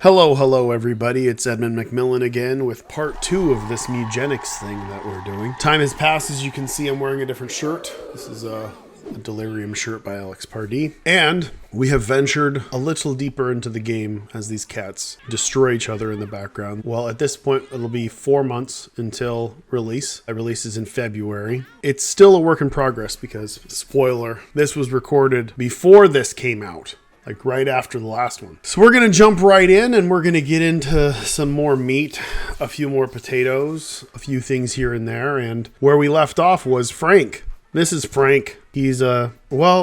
Hello everybody, it's Edmund McMillen again with part 2 of this Mewgenics thing that we're doing. Time has passed, as you can see I'm wearing a different shirt. This is a Delirium shirt by Alex Pardee. And we have ventured a little deeper into the game as these cats destroy each other in the background. Well, at this point it'll be 4 months until release. It releases in February. It's still a work in progress because, spoiler, this was recorded before this came out. Like right after the last one. So we're going to jump right in and we're going to get into some more meat, a few more potatoes, a few things here and there. And where we left off was Frank. This is Frank. He's well,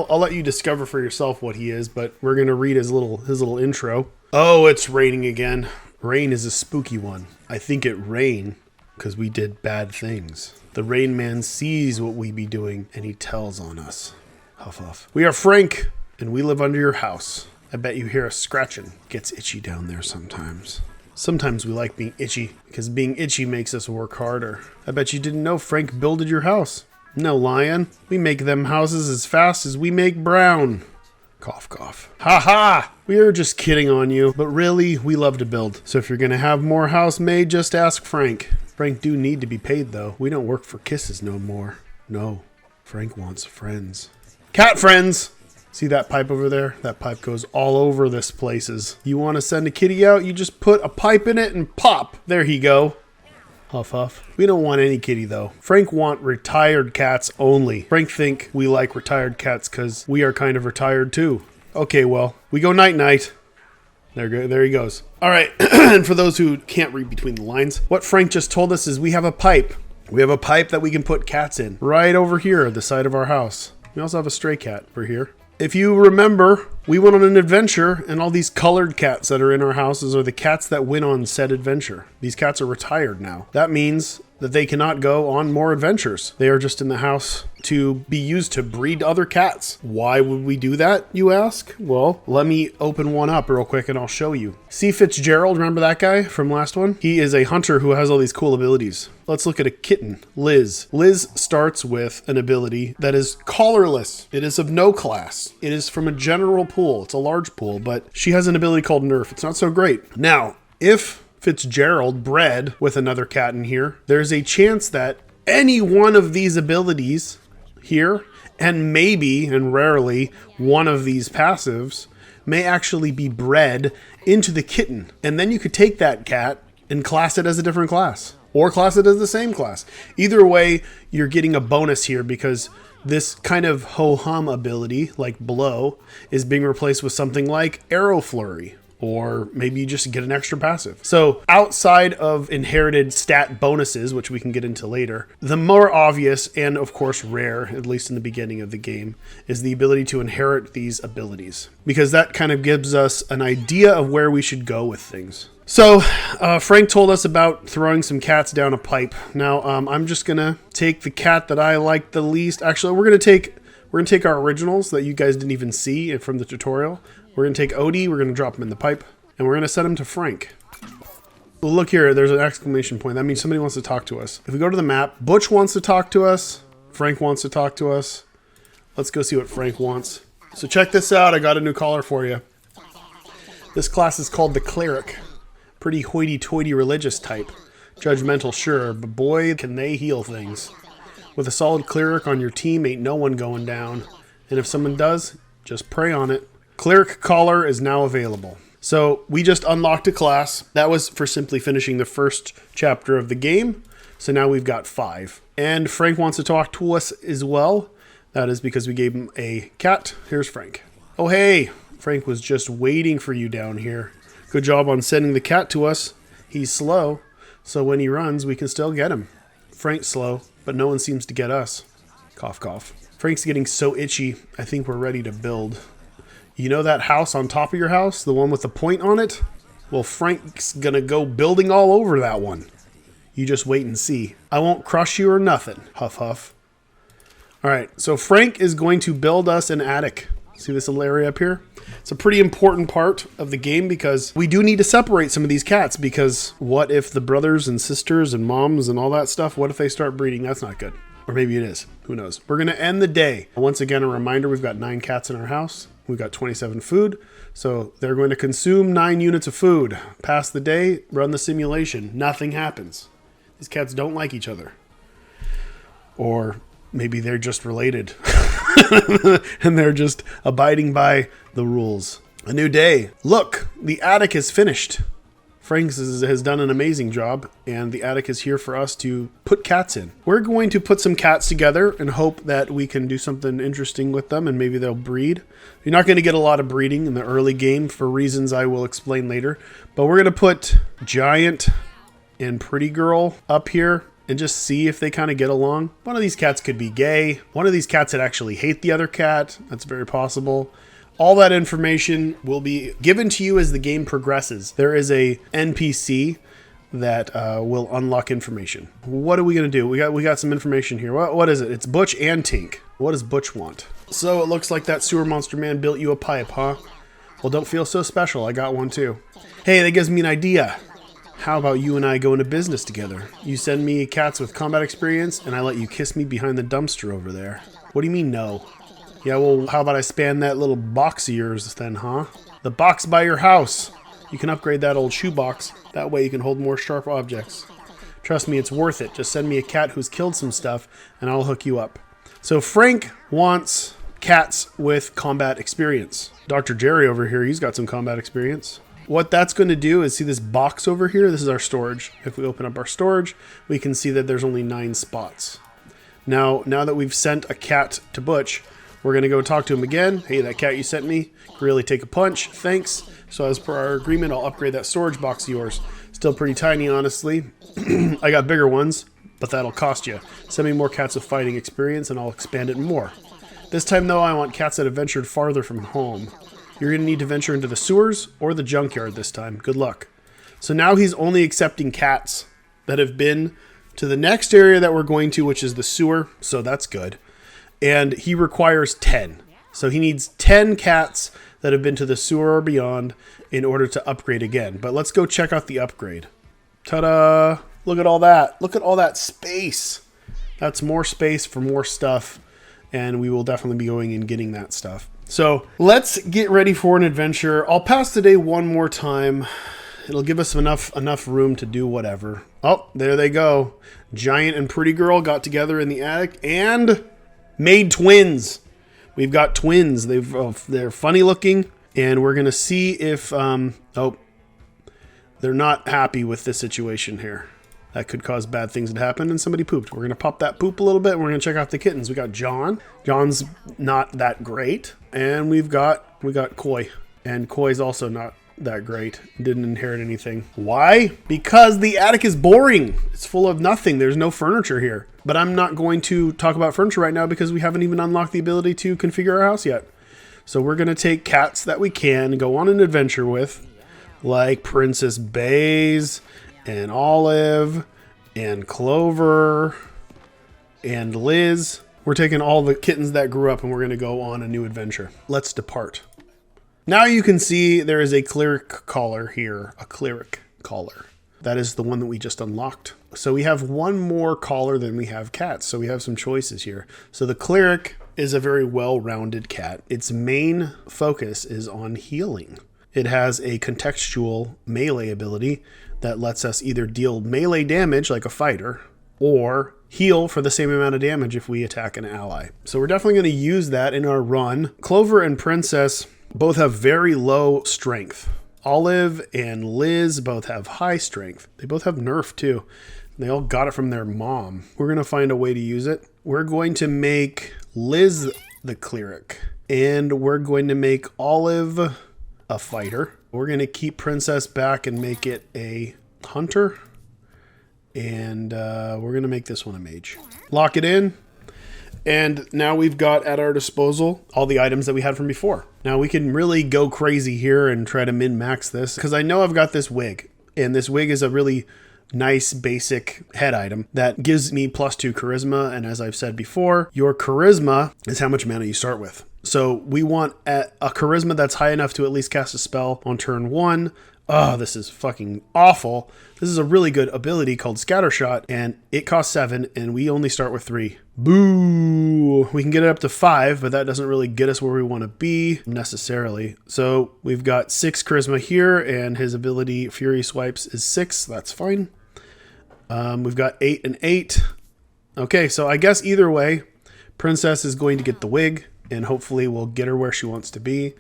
I'll let you discover for yourself what he is, but we're going to read his little intro. Oh, it's raining again. Rain is a spooky one. I think it rain because we did bad things. The Rain Man sees what we be doing and he tells on us. Huff huff. We are Frank. And we live under your house. I bet you hear us scratching. Gets itchy down there sometimes. Sometimes we like being itchy, because being itchy makes us work harder. I bet you didn't know Frank builded your house. No, lion. We make them houses as fast as we make brown. Cough, cough. Ha ha! We are just kidding on you, but really, we love to build. So if you're gonna have more house made, just ask Frank. Frank do need to be paid, though. We don't work for kisses no more. No, Frank wants friends. Cat friends! See that pipe over there? That pipe goes all over this places. You want to send a kitty out? You just put a pipe in it and pop. There he go. Huff huff. We don't want any kitty though. Frank want retired cats only. Frank think we like retired cats because we are kind of retired too. Okay, well, we go night night. There he goes. All right, and for those who can't read between the lines, what Frank just told us is we have a pipe. We have a pipe that we can put cats in right over here at the side of our house. We also have a stray cat over here. If you remember, we went on an adventure and all these colored cats that are in our houses are the cats that went on said adventure. These cats are retired now. That means that they cannot go on more adventures. They are just in the house to be used to breed other cats. Why would we do that, you ask? Well, let me open one up real quick and I'll show you. See Fitzgerald, remember that guy from last one? He is a hunter who has all these cool abilities. Let's look at a kitten, Liz. Liz starts with an ability that is collarless. It is of no class. It is from a general pool. It's a large pool, but she has an ability called Nerf. It's not so great. Now, if Fitzgerald bred with another cat in here, there's a chance that any one of these abilities here, and maybe and rarely one of these passives, may actually be bred into the kitten. And then you could take that cat and class it as a different class, or class it as the same class. Either way, you're getting a bonus here because this kind of ho-hum ability, like blow, is being replaced with something like arrow flurry. Or maybe you just get an extra passive. So outside of inherited stat bonuses, which we can get into later, the more obvious and of course rare, at least in the beginning of the game, is the ability to inherit these abilities. Because that kind of gives us an idea of where we should go with things. So Frank told us about throwing some cats down a pipe. Now I'm just gonna take the cat that I like the least. Actually, we're gonna take our originals that you guys didn't even see from the tutorial. We're going to take Odie, we're going to drop him in the pipe, and we're going to set him to Frank. Well, look here, there's an exclamation point. That means somebody wants to talk to us. If we go to the map, Butch wants to talk to us. Frank wants to talk to us. Let's go see what Frank wants. So check this out, I got a new collar for you. This class is called the cleric. Pretty hoity-toity religious type. Judgmental, sure, but boy, can they heal things. With a solid cleric on your team, ain't no one going down. And if someone does, just pray on it. Cleric collar is now available. So we just unlocked a class. That was for simply finishing the first chapter of the game. So now we've got 5. And Frank wants to talk to us as well. That is because we gave him a cat. Here's Frank. Oh, hey. Frank was just waiting for you down here. Good job on sending the cat to us. He's slow, so when he runs, we can still get him. Frank's slow, but no one seems to get us. Cough, cough. Frank's getting so itchy, I think we're ready to build. You know that house on top of your house? The one with the point on it? Well, Frank's gonna go building all over that one. You just wait and see. I won't crush you or nothing. Huff, huff. Alright, so Frank is going to build us an attic. See this little area up here? It's a pretty important part of the game because we do need to separate some of these cats because what if the brothers and sisters and moms and all that stuff, what if they start breeding? That's not good. Or maybe it is. Who knows? We're going to end the day. Once again, a reminder, we've got 9 cats in our house. We've got 27 food. So they're going to consume 9 units of food. Pass the day, run the simulation. Nothing happens. These cats don't like each other. Or maybe they're just related. And they're just abiding by the rules. A new day. Look, the attic is finished. Frank has done an amazing job, and the attic is here for us to put cats in. We're going to put some cats together and hope that we can do something interesting with them, and maybe they'll breed. You're not going to get a lot of breeding in the early game for reasons I will explain later, but we're going to put Giant and Pretty Girl up here and just see if they kind of get along. One of these cats could be gay. One of these cats would actually hate the other cat. That's very possible. All that information will be given to you as the game progresses. There is a NPC that will unlock information. What are we going to do? We got some information here. What is it? It's Butch and Tink. What does Butch want? So it looks like that sewer monster man built you a pipe, huh? Well, don't feel so special. I got one too. Hey, that gives me an idea. How about you and I go into business together? You send me cats with combat experience, and I let you kiss me behind the dumpster over there. What do you mean, no? Yeah, well, how about I span that little box of yours then, huh? The box by your house. You can upgrade that old shoebox. That way you can hold more sharp objects. Trust me, it's worth it. Just send me a cat who's killed some stuff, and I'll hook you up. So Frank wants cats with combat experience. Dr. Jerry over here, he's got some combat experience. What that's going to do is see this box over here. This is our storage. If we open up our storage, we can see that there's only 9 spots. Now that we've sent a cat to Butch, we're going to go talk to him again. Hey, that cat you sent me, really take a punch. Thanks. So as per our agreement, I'll upgrade that storage box of yours. Still pretty tiny, honestly. I got bigger ones, but that'll cost you. Send me more cats with fighting experience, and I'll expand it more. This time, though, I want cats that have ventured farther from home. You're going to need to venture into the sewers or the junkyard this time. Good luck. So now he's only accepting cats that have been to the next area that we're going to, which is the sewer. So that's good. And he requires 10. So he needs 10 cats that have been to the sewer or beyond in order to upgrade again. But let's go check out the upgrade. Ta-da! Look at all that. Look at all that space. That's more space for more stuff. And we will definitely be going and getting that stuff. So let's get ready for an adventure. I'll pass the day one more time. It'll give us enough room to do whatever. Oh, there they go. Giant and Pretty Girl got together in the attic and made twins. We've got twins. They're funny looking, and we're gonna see if they're not happy with this situation here. That could cause bad things to happen, and somebody pooped. We're gonna pop that poop a little bit, and we're gonna check out the kittens. We got John. John's not that great, and we got Koi, and Koi's also not that great. Didn't inherit anything. Why? Because the attic is boring. It's full of nothing. There's no furniture here. But I'm not going to talk about furniture right now because we haven't even unlocked the ability to configure our house yet. So we're going to take cats that we can go on an adventure with, like Princess Baze and Olive and Clover and Liz. We're taking all the kittens that grew up and we're going to go on a new adventure. Let's depart. Now you can see there is a cleric collar here, a cleric collar. That is the one that we just unlocked. So we have one more collar than we have cats. So we have some choices here. So the cleric is a very well-rounded cat. Its main focus is on healing. It has a contextual melee ability that lets us either deal melee damage like a fighter or heal for the same amount of damage if we attack an ally. So we're definitely going to use that in our run. Clover and Princess both have very low strength. Olive and Liz both have high strength. They both have nerf too. They all got it from their mom. We're going to find a way to use it. We're going to make Liz the cleric. And we're going to make Olive a fighter. We're going to keep Princess back and make it a hunter. And we're going to make this one a mage. Lock it in. And now we've got at our disposal all the items that we had from before. Now we can really go crazy here and try to min-max this because I know I've got this wig. And this wig is a really nice basic head item that gives me +2 charisma. And as I've said before, your charisma is how much mana you start with. So we want a charisma that's high enough to at least cast a spell on turn 1, Oh, this is fucking awful. This is a really good ability called Scattershot, and it costs 7, and we only start with 3. Boo! We can get it up to 5, but that doesn't really get us where we want to be necessarily. So we've got 6 charisma here, and his ability Fury Swipes is 6. That's fine. We've got 8 and 8. Okay, so I guess either way, Princess is going to get the wig, and hopefully we'll get her where she wants to be.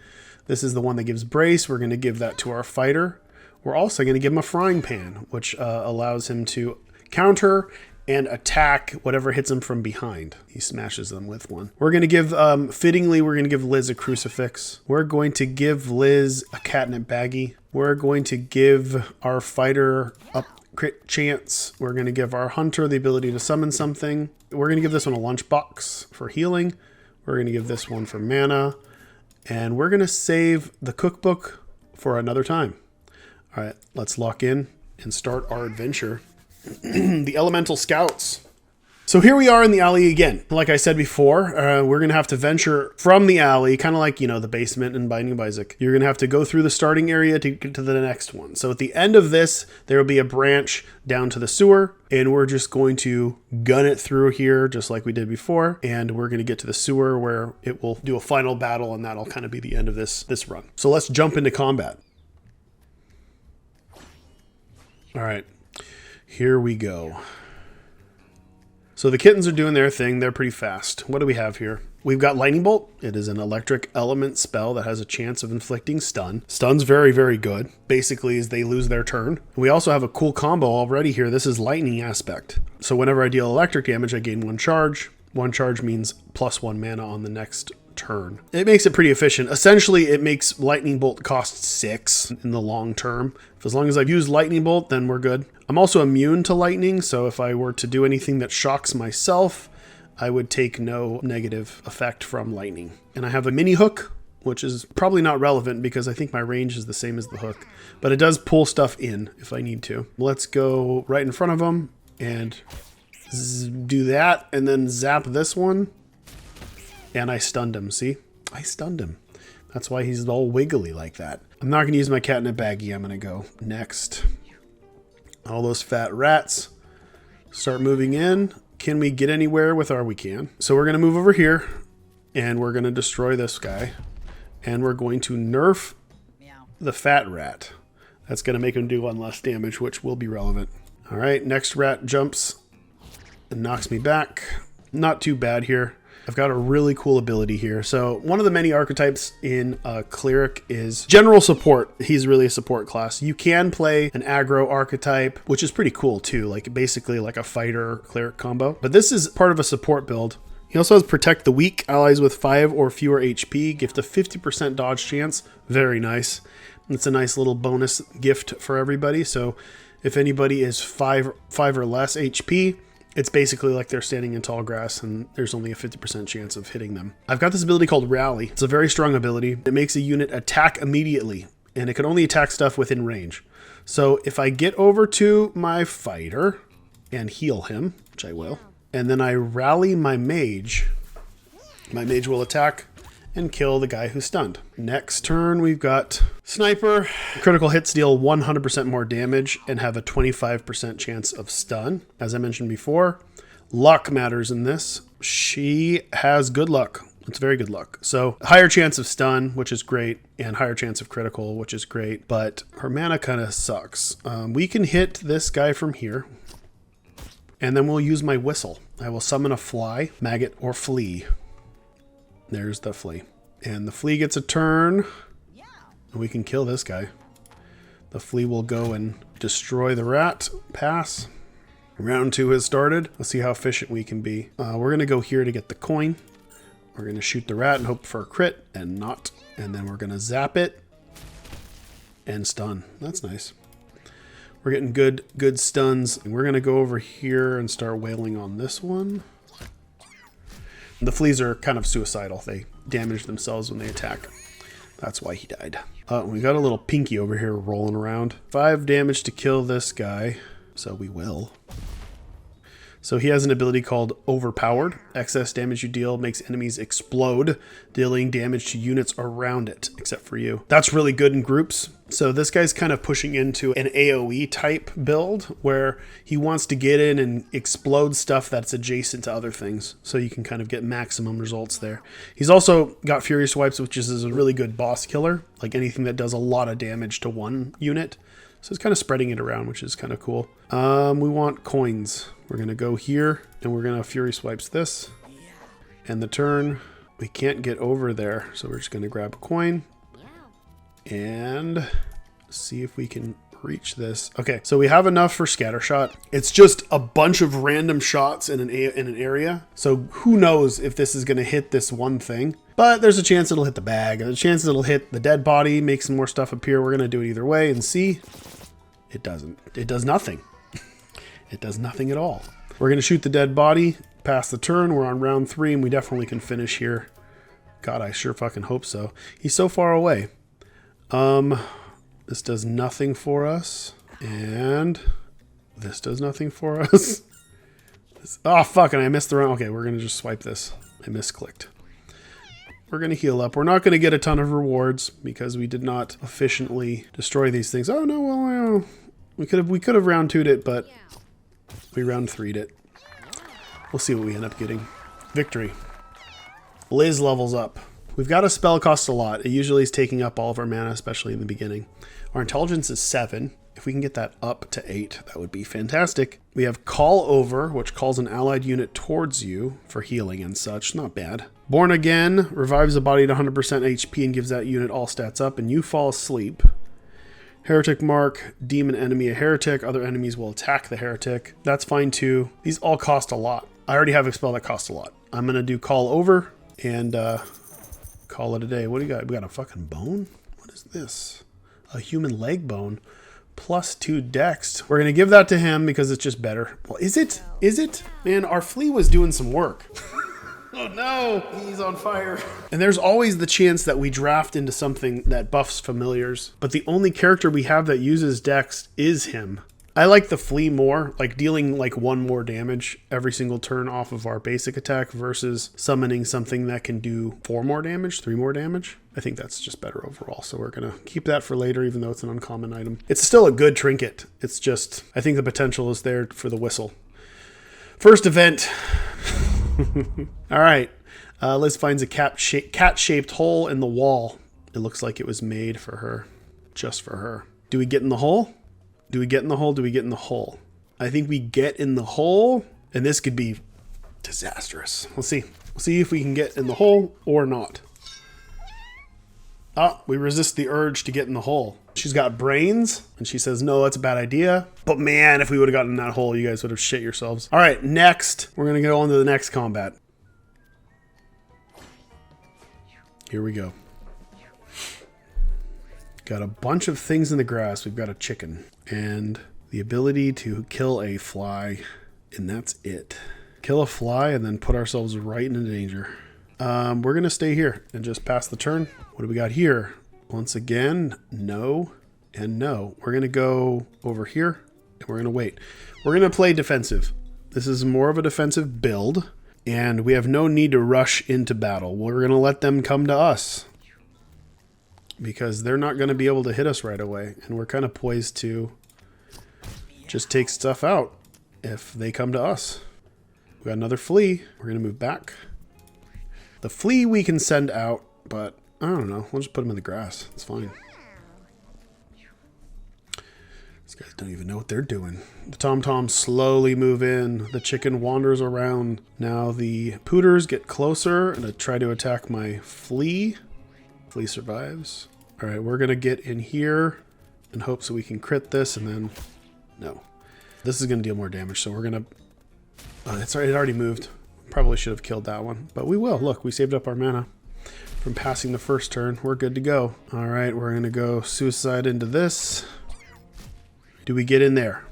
This is the one that gives brace. We're going to give that to our fighter. We're also going to give him a frying pan, which allows him to counter and attack whatever hits him from behind. He smashes them with one. We're going to give, fittingly, we're going to give Liz a crucifix. We're going to give Liz a catnip baggie. We're going to give our fighter a crit chance. We're going to give our hunter the ability to summon something. We're going to give this one a lunchbox for healing. We're going to give this one for mana. And we're going to save the cookbook for another time. All right, let's lock in and start our adventure. The Elemental Scouts. So here we are in the alley again. Like I said before, we're going to have to venture from the alley, kind of like, you know, the basement in Binding of Isaac. You're going to have to go through the starting area to get to the next one. So at the end of this, there will be a branch down to the sewer, and we're just going to gun it through here just like we did before. And we're going to get to the sewer where it will do a final battle, and that'll kind of be the end of this run. So let's jump into combat. All right, here we go. So the kittens are doing their thing. They're pretty fast. What do we have here? We've got Lightning Bolt. It is an electric element spell that has a chance of inflicting stun. Stun's very, very good. Basically, as they lose their turn. We also have a cool combo already here. This is Lightning Aspect. So whenever I deal electric damage, I gain 1 charge. 1 charge means +1 mana on the next turn. It makes it pretty efficient. Essentially, it makes Lightning Bolt cost 6 in the long term. As long as I've used Lightning Bolt, then we're good. I'm also immune to lightning, so if I were to do anything that shocks myself, I would take no negative effect from lightning. And I have a mini hook, which is probably not relevant because I think my range is the same as the hook, but it does pull stuff in if I need to. Let's go right in front of them and do that, and then zap this one. And I stunned him, see? I stunned him. That's why he's all wiggly like that. I'm not going to use my catnip baggie. I'm going to go next. All those fat rats start moving in. Can we get anywhere with our... We can. So we're going to move over here, and we're going to destroy this guy. And we're going to nerf the fat rat. That's going to make him do 1 less damage, which will be relevant. All right, next rat jumps and knocks me back. Not too bad here. I've got a really cool ability here. So one of the many archetypes in cleric is general support. He's really a support class. You can play an aggro archetype, which is pretty cool too, like basically like a fighter cleric combo. But this is part of a support build. He also has protect the weak. Allies with 5 or fewer HP gift a 50% dodge chance. Very nice. It's a nice little bonus gift for everybody. So if anybody is 5 or less HP, it's basically like they're standing in tall grass and there's only a 50% chance of hitting them. I've got this ability called Rally. It's a very strong ability. It makes a unit attack immediately, and it can only attack stuff within range. So if I get over to my fighter and heal him, which I will, and then I rally my mage will attack and kill the guy who's stunned. Next turn, we've got Sniper. Critical hits deal 100% more damage and have a 25% chance of stun. As I mentioned before, luck matters in this. She has good luck. It's very good luck. So higher chance of stun, which is great, and higher chance of critical, which is great, but her mana kind of sucks. We can hit this guy from here, and then we'll use my whistle. I will summon a fly, maggot, or flea. There's the flea. And the flea gets a turn. And we can kill this guy. The flea will go and destroy the rat. Pass. Round 2 has started. Let's see how efficient we can be. We're going to go here to get the coin. We're going to shoot the rat and hope for a crit and not. And then we're going to zap it and stun. That's nice. We're getting good stuns. And we're going to go over here and start wailing on this one. The fleas are kind of suicidal. They damage themselves when they attack. That's why he died. We got a little pinky over here rolling around. 5 damage to kill this guy. So we will. So he has an ability called Overpowered. Excess damage you deal makes enemies explode, dealing damage to units around it, except for you. That's really good in groups. So this guy's kind of pushing into an AoE type build where he wants to get in and explode stuff that's adjacent to other things. So you can kind of get maximum results there. He's also got Fury Swipes, which is a really good boss killer, like anything that does a lot of damage to one unit. So it's kind of spreading it around, which is kind of cool. We want coins. We're going to go here and we're going to Fury Swipes this. And the turn, we can't get over there. So we're just going to grab a coin and see if we can reach this. Okay, so we have enough for scatter shot. It's just a bunch of random shots in an area. So who knows if this is going to hit this one thing. But there's a chance it'll hit the bag. There's a chance it'll hit the dead body, make some more stuff appear. We're going to do it either way and see. It doesn't. It does nothing. It does nothing at all. We're going to shoot the dead body, pass the turn. We're on round 3, and we definitely can finish here. God, I sure fucking hope so. He's so far away. This does nothing for us. And this does nothing for us. Oh, fucking, I missed the round. Okay, we're going to just swipe this. I misclicked. We're going to heal up. We're not going to get a ton of rewards because we did not efficiently destroy these things. Oh, no, well, we could have round 2'd it, but we round 3'd it. We'll see what we end up getting. Victory. Liz levels up. We've got a spell cost a lot. It usually is taking up all of our mana, especially in the beginning. Our intelligence is 7. If we can get that up to 8, that would be fantastic. We have Call Over, which calls an allied unit towards you for healing and such. Not bad. Born Again revives a body at 100% HP and gives that unit all stats up, and you fall asleep. Heretic Mark, demon enemy a heretic. Other enemies will attack the heretic. That's fine too. These all cost a lot. I already have a spell that costs a lot. I'm going to do Call Over and call it a day. What do you got? We got a fucking bone? What is this? A human leg bone. +2 dex. We're going to give that to him because it's just better. Well, is it? Is it? Man, our flea was doing some work. Oh no, he's on fire. And there's always the chance that we draft into something that buffs familiars, but the only character we have that uses dex is him. I like the flea more, like dealing like 1 more damage every single turn off of our basic attack versus summoning something that can do 4 more damage, 3 more damage. I think that's just better overall. So we're going to keep that for later, even though it's an uncommon item. It's still a good trinket. It's just, I think the potential is there for the whistle. First event. All right. Liz finds a cat-shaped hole in the wall. It looks like it was made for her, just for her. Do we get in the hole? Do we get in the hole? Do we get in the hole? I think we get in the hole, and this could be disastrous. We'll see. We'll see if we can get in the hole or not. Ah, we resist the urge to get in the hole. She's got brains, and she says, no, that's a bad idea. But man, if we would have gotten in that hole, you guys would have shit yourselves. All right, next. We're going to go on to the next combat. Here we go. Got a bunch of things in the grass. We've got a chicken and the ability to kill a fly, and that's it. Kill a fly and then put ourselves right into danger. We're going to stay here and just pass the turn. What do we got here? Once again, no and no. We're going to go over here and we're going to wait. We're going to play defensive. This is more of a defensive build, and we have no need to rush into battle. We're going to let them come to us, because they're not going to be able to hit us right away. And we're kind of poised to just take stuff out if they come to us. We got another flea. We're going to move back. The flea we can send out, but I don't know. We'll just put them in the grass. It's fine. These guys don't even know what they're doing. The tom-toms slowly move in. The chicken wanders around. Now the pooters get closer and try to attack my flea. Flea survives. All right, we're going to get in here in hopes that we can crit this, and then no. This is going to deal more damage, so we're going to... it already moved. Probably should have killed that one, but we will. Look, we saved up our mana from passing the first turn. We're good to go. All right, we're going to go suicide into this. Do we get in there?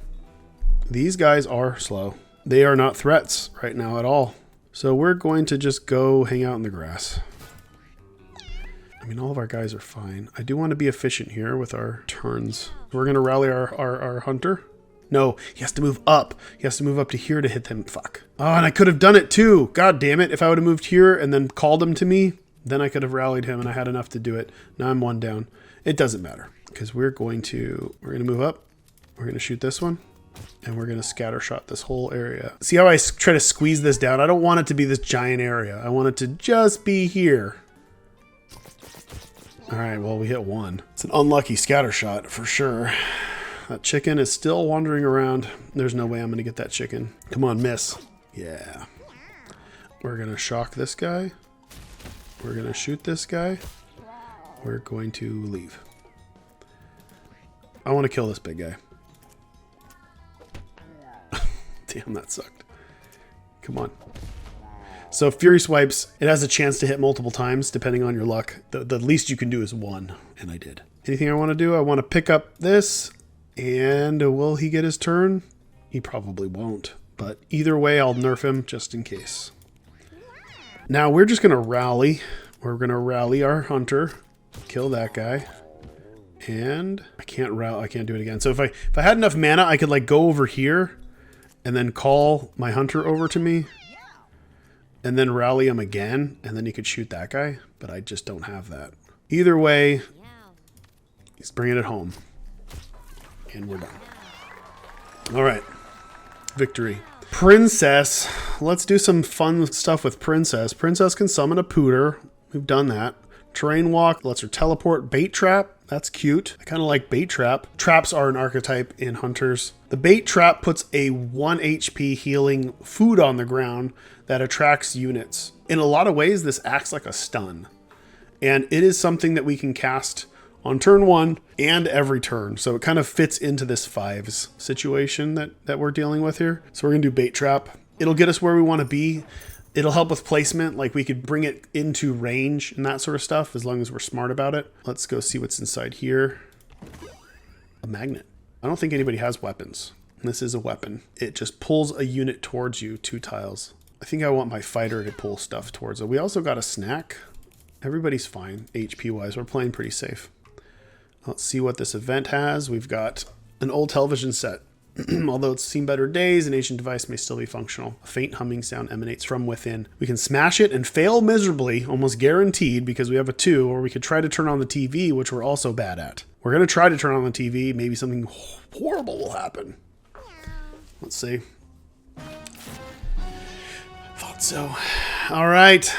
These guys are slow. They are not threats right now at all. So we're going to just go hang out in the grass. I mean, all of our guys are fine. I do want to be efficient here with our turns. We're going to rally our hunter. No, he has to move up. He has to move up to here to hit them. Fuck. Oh, and I could have done it too. God damn it. If I would have moved here and then called him to me, then I could have rallied him and I had enough to do it. Now I'm 1 down. It doesn't matter because we're going to move up. We're going to shoot this one and we're going to scatter shot this whole area. See how I try to squeeze this down? I don't want it to be this giant area. I want it to just be here. All right, well, we hit 1. It's an unlucky scatter shot for sure. That chicken is still wandering around. There's no way I'm going to get that chicken. Come on, miss. Yeah. We're going to shock this guy. We're going to shoot this guy. We're going to leave. I want to kill this big guy. Damn, that sucked. Come on. So Fury Swipes, it has a chance to hit multiple times depending on your luck. The least you can do is 1, and I did. Anything I want to do? I want to pick up this. And will he get his turn? He probably won't. But either way, I'll nerf him just in case. Now we're just going to rally. We're going to rally our hunter. Kill that guy. And I can't rally. I can't do it again. So if I had enough mana, I could like go over here and then call my hunter over to me. And then rally him again. And then he could shoot that guy. But I just don't have that. Either way, he's bringing it home. And we're done. All right. Victory. Princess. Let's do some fun stuff with Princess. Princess can summon a pooter. We've done that. Terrain walk lets her teleport. Bait trap. That's cute. I kind of like bait trap. Traps are an archetype in hunters. The bait trap puts a 1 HP healing food on the ground that attracts units. In a lot of ways, this acts like a stun. And it is something that we can cast on turn 1 and every turn. So it kind of fits into this 5s situation that we're dealing with here. So we're gonna do bait trap. It'll get us where we want to be. It'll help with placement. Like we could bring it into range and that sort of stuff as long as we're smart about it. Let's go see what's inside here. A magnet. I don't think anybody has weapons. This is a weapon. It just pulls a unit towards you 2 tiles. I think I want my fighter to pull stuff towards it. We also got a snack. Everybody's fine HP wise. We're playing pretty safe. Let's see what this event has. We've got an old television set. Although it's seen better days, an ancient device may still be functional. A faint humming sound emanates from within. We can smash it and fail miserably, almost guaranteed, because we have a 2, or we could try to turn on the TV, which we're also bad at. We're going to try to turn on the TV. Maybe something horrible will happen. Let's see. Thought so. All right.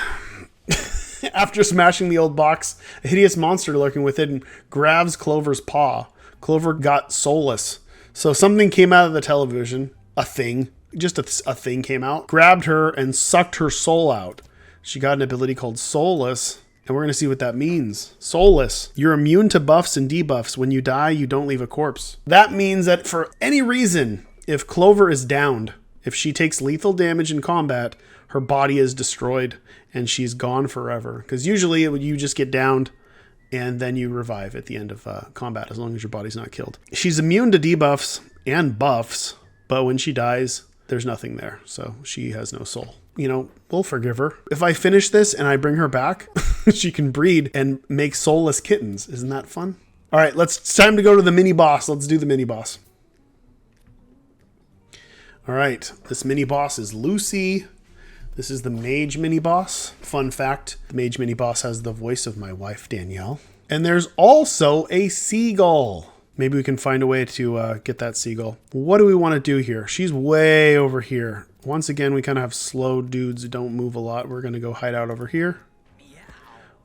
After smashing the old box, a hideous monster lurking within grabs Clover's paw. Clover got soulless. So something came out of the television, a thing, just a thing came out, grabbed her and sucked her soul out. She got an ability called Soulless, and we're going to see what that means. Soulless. You're immune to buffs and debuffs. When you die, you don't leave a corpse. That means that for any reason, if Clover is downed, if she takes lethal damage in combat, her body is destroyed and she's gone forever. Because usually you just get downed and then you revive at the end of combat as long as your body's not killed. She's immune to debuffs and buffs, but when she dies, there's nothing there. So she has no soul. You know, we'll forgive her. If I finish this and I bring her back, she can breed and make soulless kittens. Isn't that fun? All right, it's time to go to the mini boss. Let's do the mini boss. All right, this mini boss is Lucy. This is the mage mini boss. Fun fact, the mage mini boss has the voice of my wife, Danielle. And there's also a seagull. Maybe we can find a way to get that seagull. What do we want to do here? She's way over here. Once again, we kind of have slow dudes who don't move a lot. We're going to go hide out over here.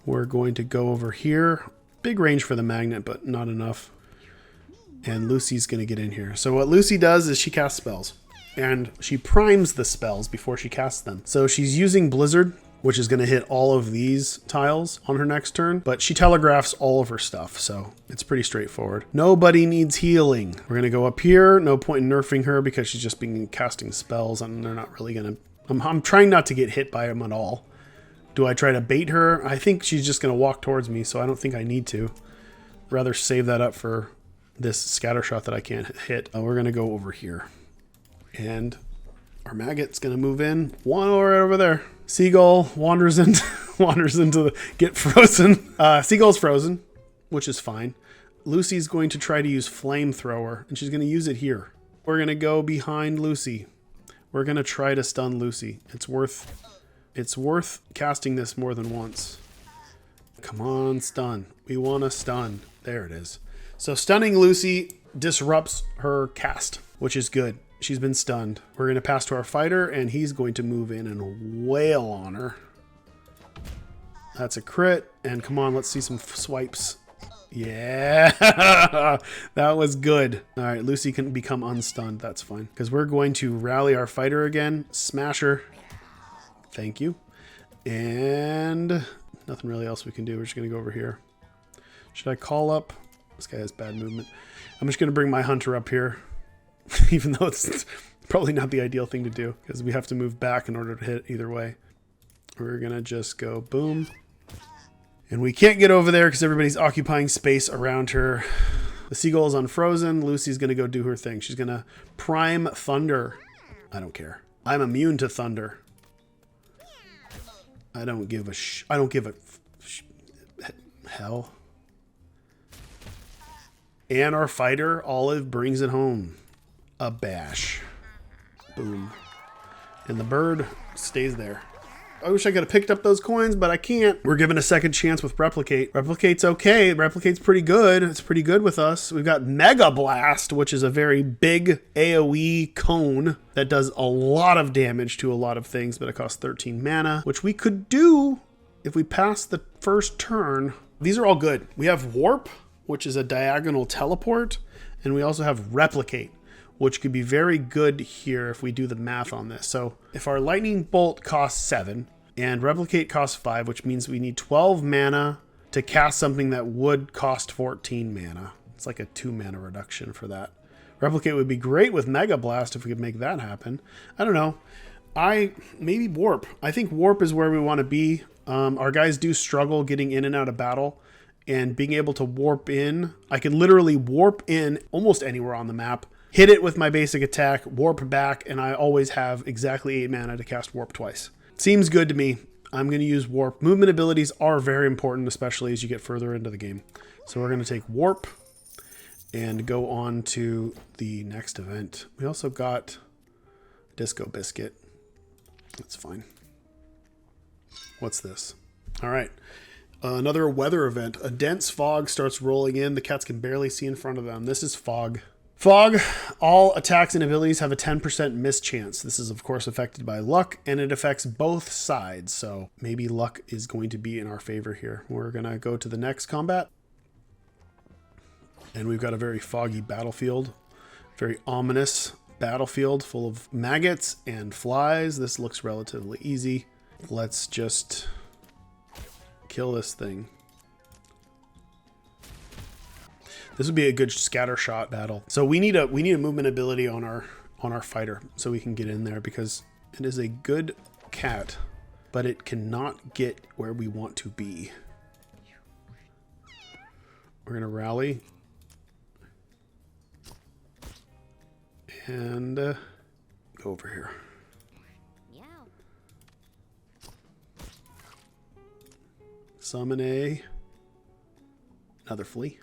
We're going to go over here. Big range for the magnet, but not enough. And Lucy's going to get in here. So what Lucy does is she casts spells. And she primes the spells before she casts them. So she's using Blizzard, which is going to hit all of these tiles on her next turn. But she telegraphs all of her stuff, so it's pretty straightforward. Nobody needs healing. We're going to go up here. No point in nerfing her because she's just been casting spells and they're not really going to... I'm trying not to get hit by them at all. Do I try to bait her? I think she's just going to walk towards me, so I don't think I need to. Rather save that up for this scatter shot that I can't hit. We're going to go over here. And our maggot's going to move in. One right over there. Seagull wanders into the... Get frozen. Seagull's frozen, which is fine. Lucy's going to try to use flamethrower, and she's going to use it here. We're going to go behind Lucy. We're going to try to stun Lucy. It's worth casting this more than once. Come on, stun. We want to stun. There it is. So stunning Lucy disrupts her cast, which is good. She's been stunned. We're going to pass to our fighter, and he's going to move in and wail on her. That's a crit. And come on, let's see some swipes. Yeah, that was good. All right, Lucy can become unstunned. That's fine. Because we're going to rally our fighter again. Smash her. Thank you. And nothing really else we can do. We're just going to go over here. Should I call up? This guy has bad movement. I'm just going to bring my hunter up here. Even though it's probably not the ideal thing to do. Because we have to move back in order to hit either way. We're going to just go boom. And we can't get over there because everybody's occupying space around her. The seagull is unfrozen. Lucy's going to go do her thing. She's going to prime thunder. I don't care. I'm immune to thunder. I don't give a hell. And our fighter, Olive, brings it home. A bash. Boom. And the bird stays there. I wish I could have picked up those coins, but I can't. We're given a second chance with Replicate. Replicate's okay. Replicate's pretty good. It's pretty good with us. We've got Mega Blast, which is a very big AoE cone that does a lot of damage to a lot of things, but it costs 13 mana, which we could do if we pass the first turn. These are all good. We have Warp, which is a diagonal teleport, and we also have Replicate, which could be very good here if we do the math on this. So if our lightning bolt costs 7 and replicate costs 5, which means we need 12 mana to cast something that would cost 14 mana. It's like a 2 mana reduction for that. Replicate would be great with Mega Blast if we could make that happen. I don't know. Maybe Warp. I think Warp is where we want to be. Our guys do struggle getting in and out of battle, and being able to warp in. I can literally warp in almost anywhere on the map, hit it with my basic attack, warp back, and I always have exactly 8 mana to cast Warp twice. Seems good to me. I'm going to use Warp. Movement abilities are very important, especially as you get further into the game. So we're going to take Warp and go on to the next event. We also got Disco Biscuit. That's fine. What's this? All right. Another weather event. A dense fog starts rolling in. The cats can barely see in front of them. This is fog. Fog, all attacks and abilities have a 10% miss chance. This is, of course, affected by luck, and it affects both sides. So maybe luck is going to be in our favor here. We're going to go to the next combat. And we've got a very foggy battlefield. Very ominous battlefield full of maggots and flies. This looks relatively easy. Let's just kill this thing. This would be a good scatter shot battle. So we need a movement ability on our fighter so we can get in there, because it is a good cat, but it cannot get where we want to be. We're gonna rally and go over here. Summon another flea.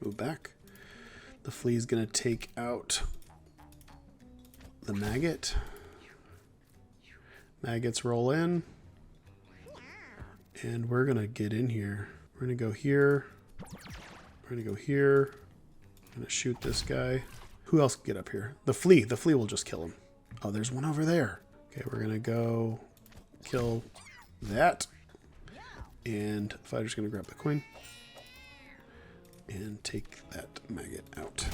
Move back. The flea is going to take out the maggot. Maggots roll in. And we're going to get in here. We're going to go here. We're going to go here. I'm going to shoot this guy. Who else can get up here? The flea. The flea will just kill him. Oh, there's one over there. Okay, we're going to go kill that. And the fighter's going to grab the coin and take that maggot out.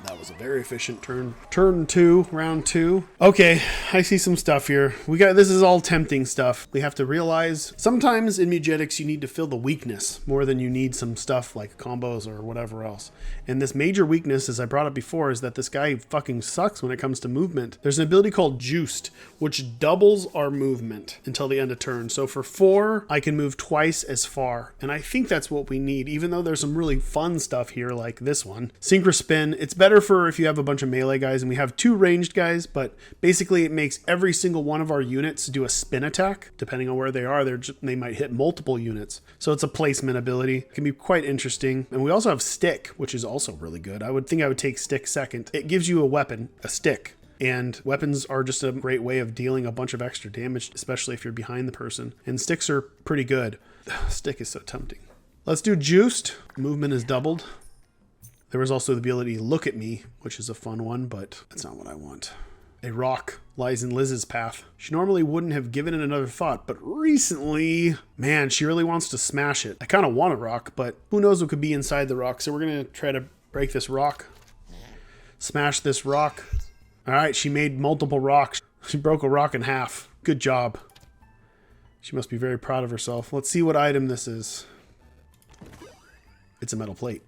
That was a very efficient turn. Turn 2, round 2. Okay, I see some stuff here. This is all tempting stuff. We have to realize sometimes in Mewgenics you need to fill the weakness more than you need some stuff like combos or whatever else. And this major weakness, as I brought up before, is that this guy fucking sucks when it comes to movement. There's an ability called Juiced, which doubles our movement until the end of turn. So for 4, I can move twice as far. And I think that's what we need, even though there's some really fun stuff here like this one. Synchro Spin, it's better for if you have a bunch of melee guys, and we have 2 ranged guys, but basically it makes every single one of our units do a spin attack. Depending on where they are, they might hit multiple units. So it's a placement ability. It can be quite interesting. And we also have stick, which is also really good. I would take stick second. It gives you a weapon, a stick. And weapons are just a great way of dealing a bunch of extra damage, especially if you're behind the person. And sticks are pretty good. Stick is so tempting. Let's do juiced. Movement is doubled. There was also the ability to look at me, which is a fun one, but that's not what I want. A rock lies in Liz's path. She normally wouldn't have given it another thought, but recently, man, she really wants to smash it. I kind of want a rock, but who knows what could be inside the rock. So we're going to try to break this rock. Smash this rock. All right, she made multiple rocks. She broke a rock in half. Good job. She must be very proud of herself. Let's see what item this is. It's a metal plate.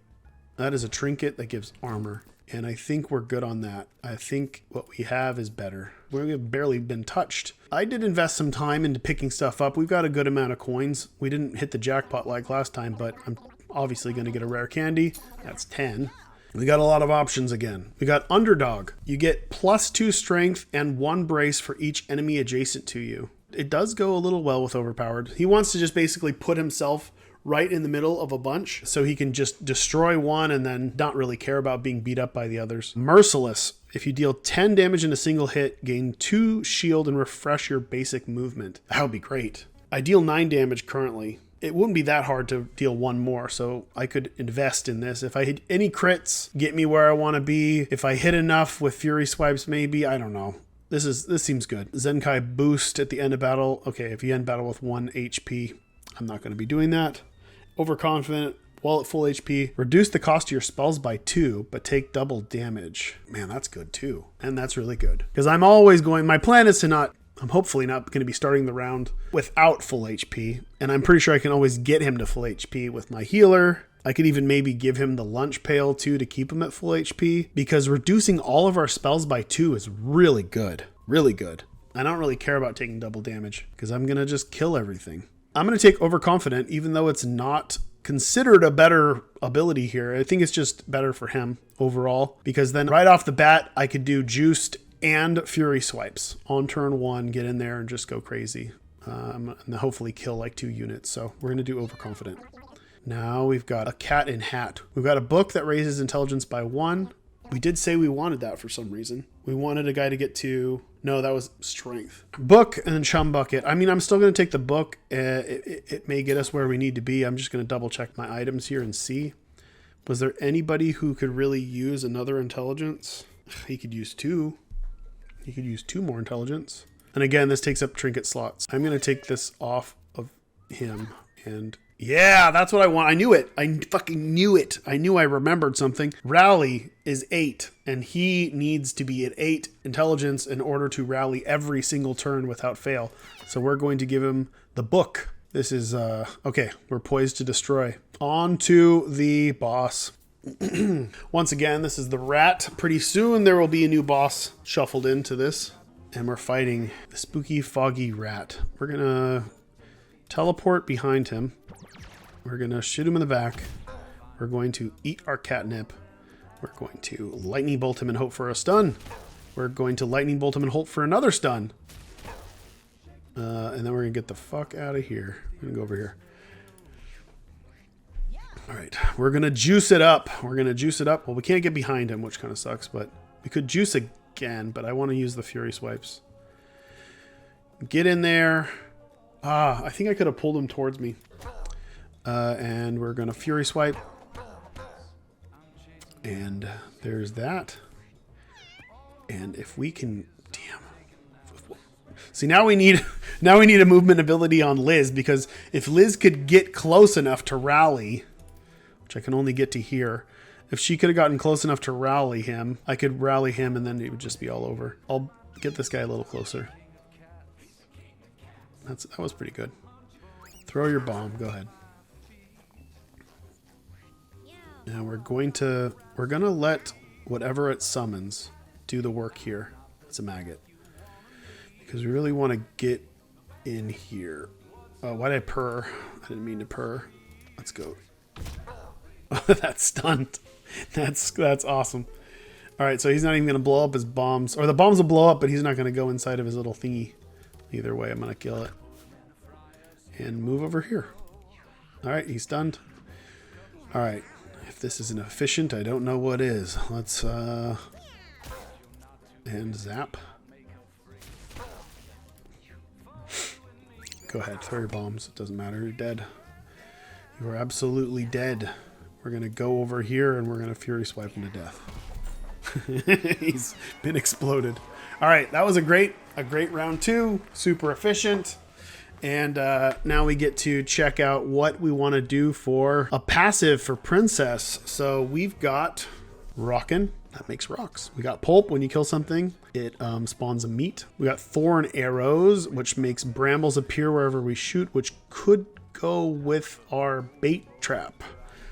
That is a trinket that gives armor. And I think we're good on that. I think what we have is better. We've barely been touched. I did invest some time into picking stuff up. We've got a good amount of coins. We didn't hit the jackpot like last time, but I'm obviously going to get a rare candy. That's 10. We got a lot of options again. We got underdog. You get +2 strength and 1 brace for each enemy adjacent to you. It does go a little well with overpowered. He wants to just basically put himself right in the middle of a bunch so he can just destroy one and then not really care about being beat up by the others. Merciless. If you deal 10 damage in a single hit, gain 2 shield and refresh your basic movement. That would be great. I deal 9 damage currently. It wouldn't be that hard to deal 1 more, so I could invest in this. If I hit any crits, get me where I want to be. If I hit enough with Fury Swipes, maybe. I don't know. This seems good. Zenkai boost at the end of battle. Okay, if you end battle with 1 HP, I'm not going to be doing that. Overconfident, while at full HP. Reduce the cost of your spells by 2, but take double damage. Man, that's good too. And that's really good. Because I'm always going, my plan is to not, I'm hopefully not going to be starting the round without full HP. And I'm pretty sure I can always get him to full HP with my healer. I could even maybe give him the lunch pail too to keep him at full HP. Because reducing all of our spells by 2 is really good. Really good. I don't really care about taking double damage because I'm going to just kill everything. I'm going to take Overconfident, even though it's not considered a better ability here. I think it's just better for him overall, because then right off the bat, I could do Juiced and Fury Swipes on turn 1, get in there and just go crazy. And hopefully kill like 2 units. So we're going to do Overconfident. Now we've got a cat in hat. We've got a book that raises intelligence by 1. We did say we wanted that for some reason. We wanted a guy to get to... No, that was strength. Book and then chum bucket. I mean, I'm still going to take the book. It may get us where we need to be. I'm just going to double check my items here and see. Was there anybody who could really use another intelligence? He could use 2. He could use 2 more intelligence. And again, this takes up trinket slots. I'm going to take this off of him and... Yeah, that's what I want. I knew it. I fucking knew it. I knew I remembered something. Rally is 8, and he needs to be at 8 intelligence in order to rally every single turn without fail. So we're going to give him the book. This is, okay, we're poised to destroy. On to the boss. Once again, this is the rat. Pretty soon there will be a new boss shuffled into this. And we're fighting the spooky, foggy rat. We're going to teleport behind him. We're going to shoot him in the back. We're going to eat our catnip. We're going to lightning bolt him and hope for a stun. We're going to lightning bolt him and hope for another stun. And then we're going to get the fuck out of here. I'm going to go over here. All right. We're going to juice it up. We're going to juice it up. Well, we can't get behind him, which kind of sucks, but we could juice again, but I want to use the Fury Swipes. Get in there. I think I could have pulled him towards me. And we're going to Fury Swipe. And there's that. And if we can... Damn. See, now we need a movement ability on Liz, because if Liz could get close enough to rally, which I can only get to here, if she could have gotten close enough to rally him, I could rally him and then it would just be all over. I'll get this guy a little closer. That was pretty good. Throw your bomb. Go ahead. Now we're gonna let whatever it summons do the work here. It's a maggot. Because we really want to get in here. Why did I purr? I didn't mean to purr. Let's go. That's stunned. That's awesome. All right, so he's not even going to blow up his bombs. Or the bombs will blow up, but he's not going to go inside of his little thingy. Either way, I'm going to kill it. And move over here. All right, he's stunned. All right, if this isn't efficient, I don't know what is. Let's, and zap. Go ahead, throw your bombs. It doesn't matter, you're dead. You are absolutely dead. We're going to go over here and we're going to Fury Swipe him to death. He's been exploded. All right, that was a great round 2. Super efficient. And now we get to check out what we want to do for a passive for Princess. So we've got Rockin'. That makes rocks. We got Pulp. When you kill something, it spawns a meat. We got Thorn Arrows, which makes brambles appear wherever we shoot, which could go with our bait trap.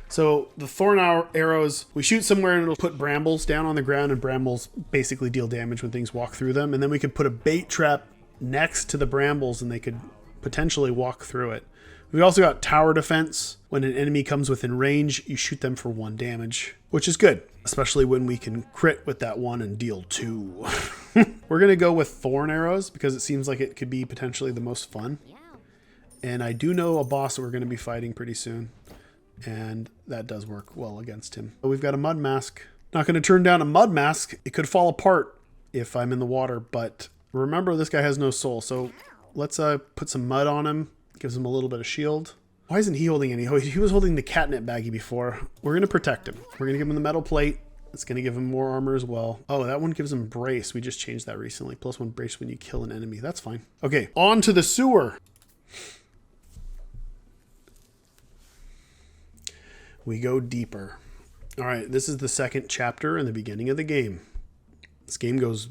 So the thorn arrows, we shoot somewhere and it'll put brambles down on the ground, and brambles basically deal damage when things walk through them. And then we could put a bait trap next to the brambles and they could potentially walk through it. We've also got tower defense. When an enemy comes within range, you shoot them for 1 damage, which is good, especially when we can crit with that 1 and deal 2. We're going to go with thorn arrows because it seems like it could be potentially the most fun. And I do know a boss that we're going to be fighting pretty soon. And that does work well against him. We've got a mud mask. Not going to turn down a mud mask. It could fall apart if I'm in the water, but remember this guy has no soul. So let's put some mud on him. Gives him a little bit of shield. Why isn't he holding any? He was holding the catnip baggie before. We're going to protect him. We're going to give him the metal plate. It's going to give him more armor as well. Oh, that one gives him brace. We just changed that recently. +1 brace when you kill an enemy. That's fine. Okay, on to the sewer. We go deeper. All right, this is the second chapter in the beginning of the game. This game goes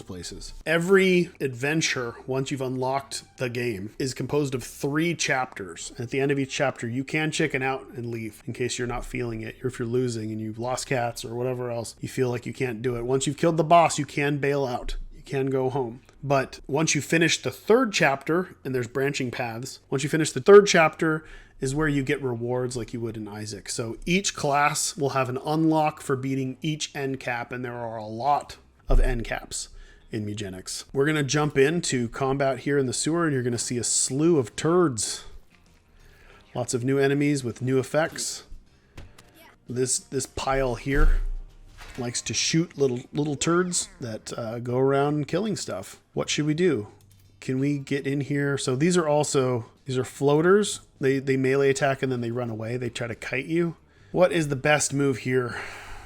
places. Every adventure, once you've unlocked the game, is composed of 3 chapters. At the end of each chapter, you can chicken out and leave in case you're not feeling it, or if you're losing and you've lost cats or whatever else, you feel like you can't do it. Once you've killed the boss, you can bail out. You can go home. But once you finish the 3rd chapter, and there's branching paths, once you finish the 3rd chapter is where you get rewards like you would in Isaac. So each class will have an unlock for beating each end cap, and there are a lot of end caps in Mewgenics. We're going to jump into combat here in the sewer, and you're going to see a slew of turds. Lots of new enemies with new effects. This pile here likes to shoot little turds that go around killing stuff. What should we do? Can we get in here? So these are floaters. They melee attack and then they run away. They try to kite you. What is the best move here?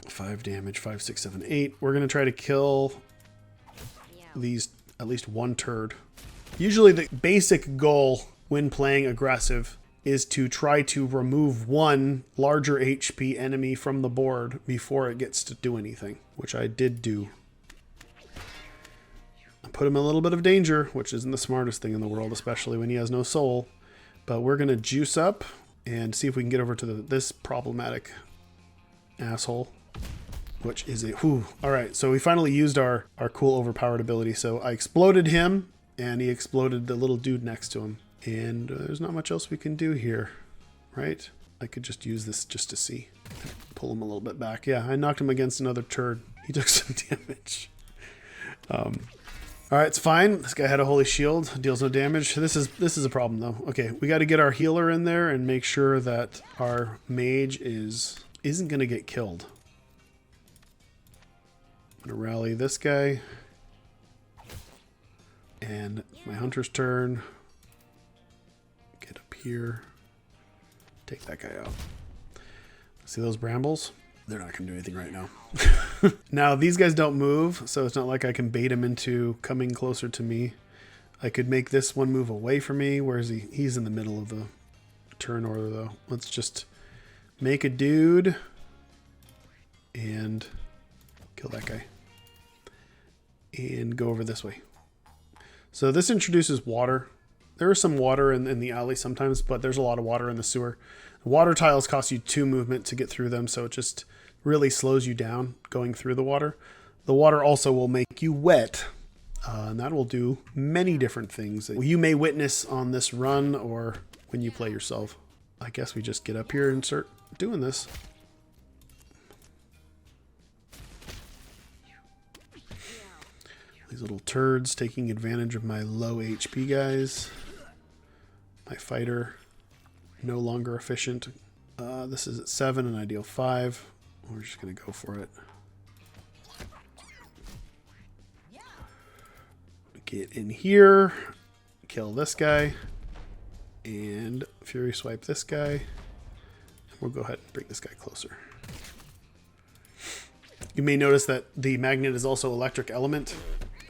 5 damage, 5, 6, 7, 8. We're going to try to kill these, at least 1 turd. Usually the basic goal when playing aggressive is to try to remove 1 larger HP enemy from the board before it gets to do anything, which I did do. I put him in a little bit of danger, which isn't the smartest thing in the world, especially when he has no soul. But we're going to juice up and see if we can get over to this problematic asshole, which is a... Whew. All right, so we finally used our cool overpowered ability. So I exploded him, and he exploded the little dude next to him. And there's not much else we can do here, right? I could just use this just to see. Pull him a little bit back. Yeah, I knocked him against another turd. He took some damage. All right, it's fine. This guy had a holy shield, deals no damage. This is a problem though. Okay, we got to get our healer in there and make sure that our mage isn't going to get killed. I'm going to rally this guy. And my hunter's turn. Get up here. Take that guy out. See those brambles? They're not going to do anything right now. Now, these guys don't move, so it's not like I can bait him into coming closer to me. I could make this one move away from me. Where is he? He's in the middle of the turn order, though. Let's just make a dude and kill that guy. And go over this way. So this introduces water. There is some water in the alley sometimes, but there's a lot of water in the sewer. Water tiles cost you 2 movement to get through them, so it just really slows you down going through the water. The water also will make you wet, and that will do many different things that you may witness on this run or when you play yourself. I guess we just get up here and start doing this. These little turds taking advantage of my low HP guys. My fighter, no longer efficient. This is at 7 and I deal 5. We're just going to go for it. Get in here, kill this guy, and Fury Swipe this guy. And we'll go ahead and bring this guy closer. You may notice that the magnet is also electric element.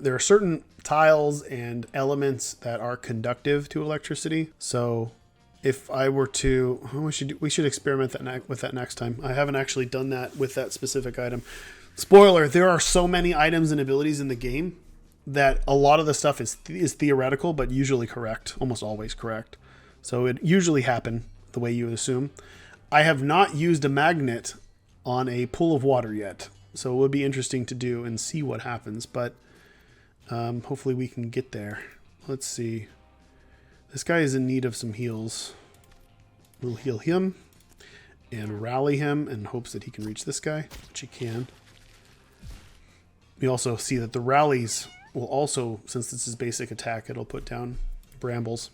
There are certain tiles and elements that are conductive to electricity. So if I were to, we should experiment with that next time. I haven't actually done that with that specific item. Spoiler, there are so many items and abilities in the game that a lot of the stuff is theoretical, but usually correct, almost always correct. So it usually happen the way you would assume. I have not used a magnet on a pool of water yet. So it would be interesting to do and see what happens, but hopefully we can get there. Let's see. This guy is in need of some heals. We'll heal him and rally him in hopes that he can reach this guy, which he can. We also see that the rallies will also, since this is basic attack, it'll put down brambles.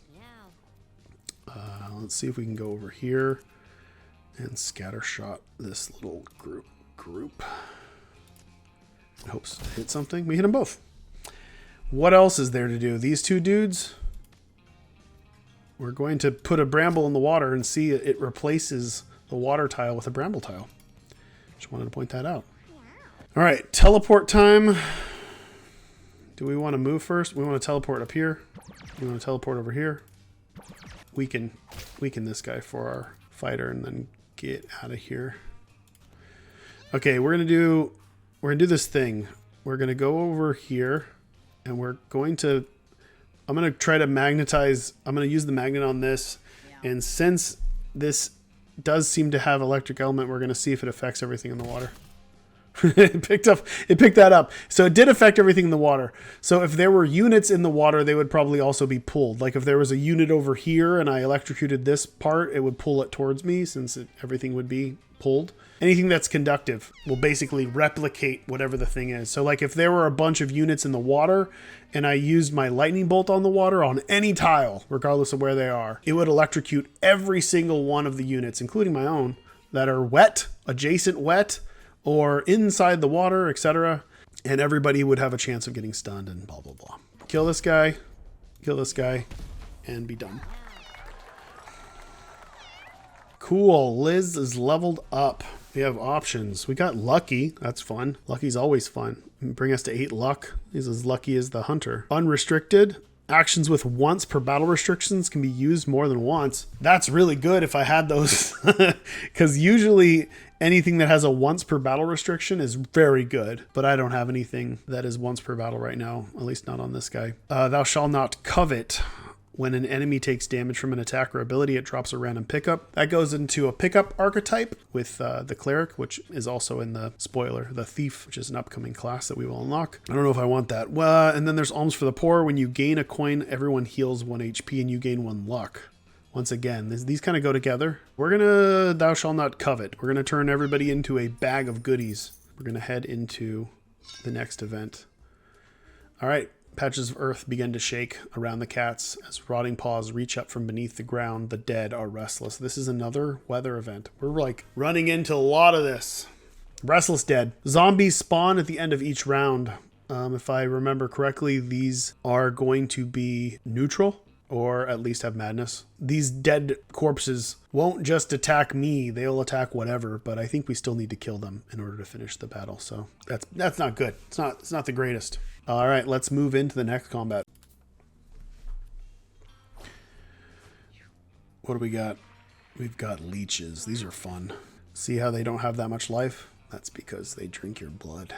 Let's see if we can go over here and scatter shot this little group. Hopes to hit something. We hit them both. What else is there to do? These two dudes, we're going to put a bramble in the water and see it replaces the water tile with a bramble tile. Just wanted to point that out. All right, teleport time. Do we want to move first? We want to teleport up here. We want to teleport over here. Weaken this guy for our fighter and then get out of here. Okay, we're gonna do this thing. We're gonna go over here and we're going to, I'm gonna try to magnetize, I'm gonna use the magnet on this, and since this does seem to have electric element, we're gonna see if it affects everything in the water. It picked that up. So it did affect everything in the water. So if there were units in the water, they would probably also be pulled. Like if there was a unit over here and I electrocuted this part, it would pull it towards me since everything would be pulled. Anything that's conductive will basically replicate whatever the thing is. So like if there were a bunch of units in the water and I used my lightning bolt on the water on any tile, regardless of where they are, it would electrocute every single one of the units, including my own, that are wet, adjacent wet, or inside the water, etc. And everybody would have a chance of getting stunned and blah, blah, blah. Kill this guy, and be done. Cool, Liz is leveled up. We have options. We got Lucky, that's fun. Lucky's always fun. Bring us to 8 luck. He's as lucky as the hunter. Unrestricted. Actions with once per battle restrictions can be used more than once. That's really good if I had those. Because usually anything that has a once per battle restriction is very good. But I don't have anything that is once per battle right now. At least not on this guy. Thou shalt not covet. When an enemy takes damage from an attack or ability, it drops a random pickup. That goes into a pickup archetype with the cleric, which is also in the spoiler, the thief, which is an upcoming class that we will unlock. I don't know if I want that. Well, and then there's alms for the poor. When you gain a coin, everyone heals 1 HP and you gain 1 luck. Once again, these kind of go together. We're gonna, thou shalt not covet. We're gonna turn everybody into a bag of goodies. We're gonna head into the next event. All right. Patches of earth begin to shake around the cats as rotting paws reach up from beneath the ground. The dead are restless. This is another weather event. We're like running into a lot of this. Restless dead. Zombies spawn at the end of each round. If I remember correctly, these are going to be neutral or at least have madness. These dead corpses won't just attack me. They'll attack whatever, but I think we still need to kill them in order to finish the battle. So that's not good. It's not the greatest. All right, let's move into the next combat. What do we got? We've got leeches. These are fun. See how they don't have that much life? That's because they drink your blood.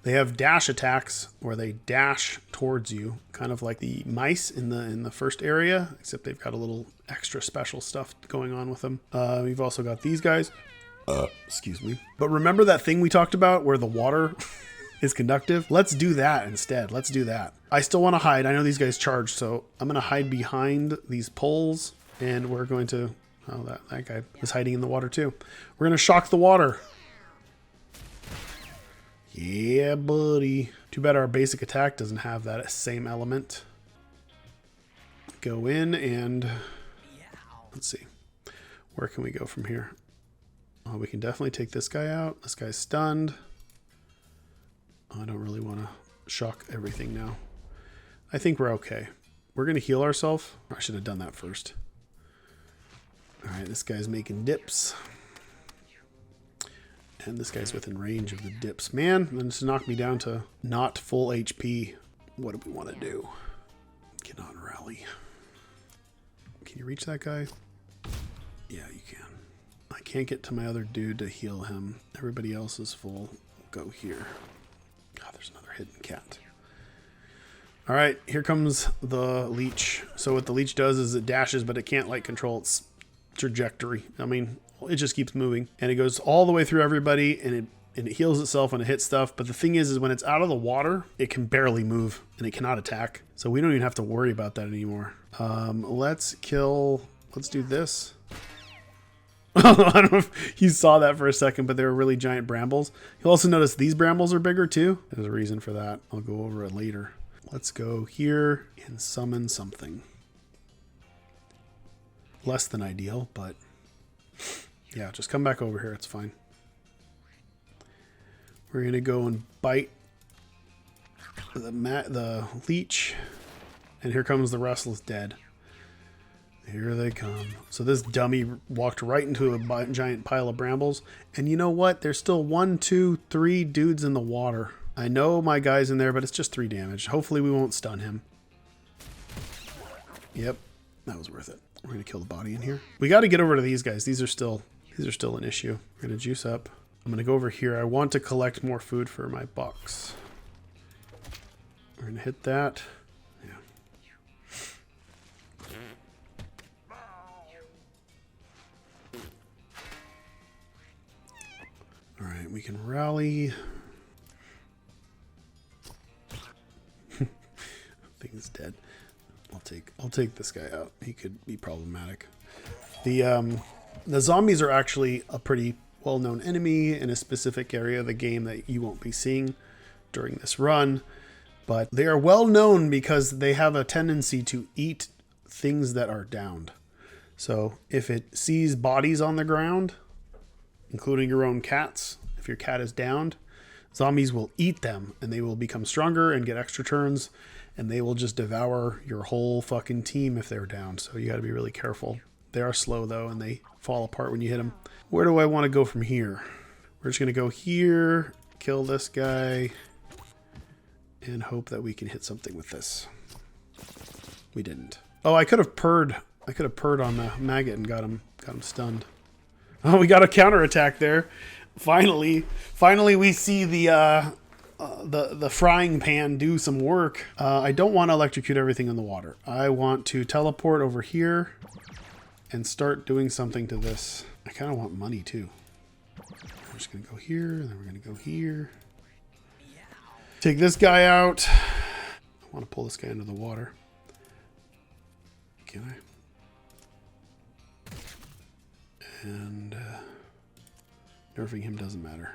They have dash attacks where they dash towards you, kind of like the mice in the first area, except they've got a little extra special stuff going on with them. We've also got these guys. Excuse me. But remember that thing we talked about where the water is conductive? Let's do that instead. Let's do that. I still want to hide. I know these guys charge, so I'm going to hide behind these poles, and we're going to... Oh, that guy was hiding in the water too. We're going to shock the water. Yeah, buddy. Too bad our basic attack doesn't have that same element. Go in and let's see. Where can we go from here? Oh, we can definitely take this guy out. This guy's stunned. Oh, I don't really want to shock everything now. I think we're okay. We're going to heal ourselves. I should have done that first. All right, this guy's making dips. And this guy's within range of the dips. Man, then just knocked me down to not full HP. What do we want to do? Cannot rally. Can you reach that guy? Yeah, you can. I can't get to my other dude to heal him. Everybody else is full. We'll go here. God, there's another hidden cat. All right, here comes the leech. So what the leech does is it dashes, but it can't like control its trajectory. I mean, it just keeps moving, and it goes all the way through everybody, and it heals itself when it hits stuff. But the thing is when it's out of the water, it can barely move, and it cannot attack. So we don't even have to worry about that anymore. Let's do this. I don't know if you saw that for a second, but they were really giant brambles. You'll also notice these brambles are bigger too. There's a reason for that. I'll go over it later. Let's go here and summon something. Less than ideal, but yeah, just come back over here. It's fine. We're going to go and bite the leech. And here comes the restless dead. Here they come. So this dummy walked right into a giant pile of brambles. And you know what? There's still 1, 2, 3 dudes in the water. I know my guy's in there, but it's just 3 damage. Hopefully we won't stun him. Yep, that was worth it. We're going to kill the body in here. We got to get over to these guys. These are still an issue. We're going to juice up. I'm going to go over here. I want to collect more food for my box. We're going to hit that. Yeah. All right, we can rally. Thing's dead. I'll take this guy out. He could be problematic. The zombies are actually a pretty well-known enemy in a specific area of the game that you won't be seeing during this run, but they are well known because they have a tendency to eat things that are downed. So if it sees bodies on the ground, including your own cats, if your cat is downed, zombies will eat them and they will become stronger and get extra turns, and they will just devour your whole fucking team if they're down. So you got to be really careful. They are slow though, and they fall apart when you hit them. Where do I want to go from here? We're just going to go here, kill this guy, and hope that we can hit something with this. We didn't. Oh, I could have purred on the maggot and got him stunned. Oh, we got a counterattack there. Finally we see the frying pan do some work. I don't want to electrocute everything in the water. I want to teleport over here and start doing something to this. I kind of want money too. We're just going to go here, and then we're going to go here. Take this guy out. I want to pull this guy into the water. Can I? And nerfing him doesn't matter.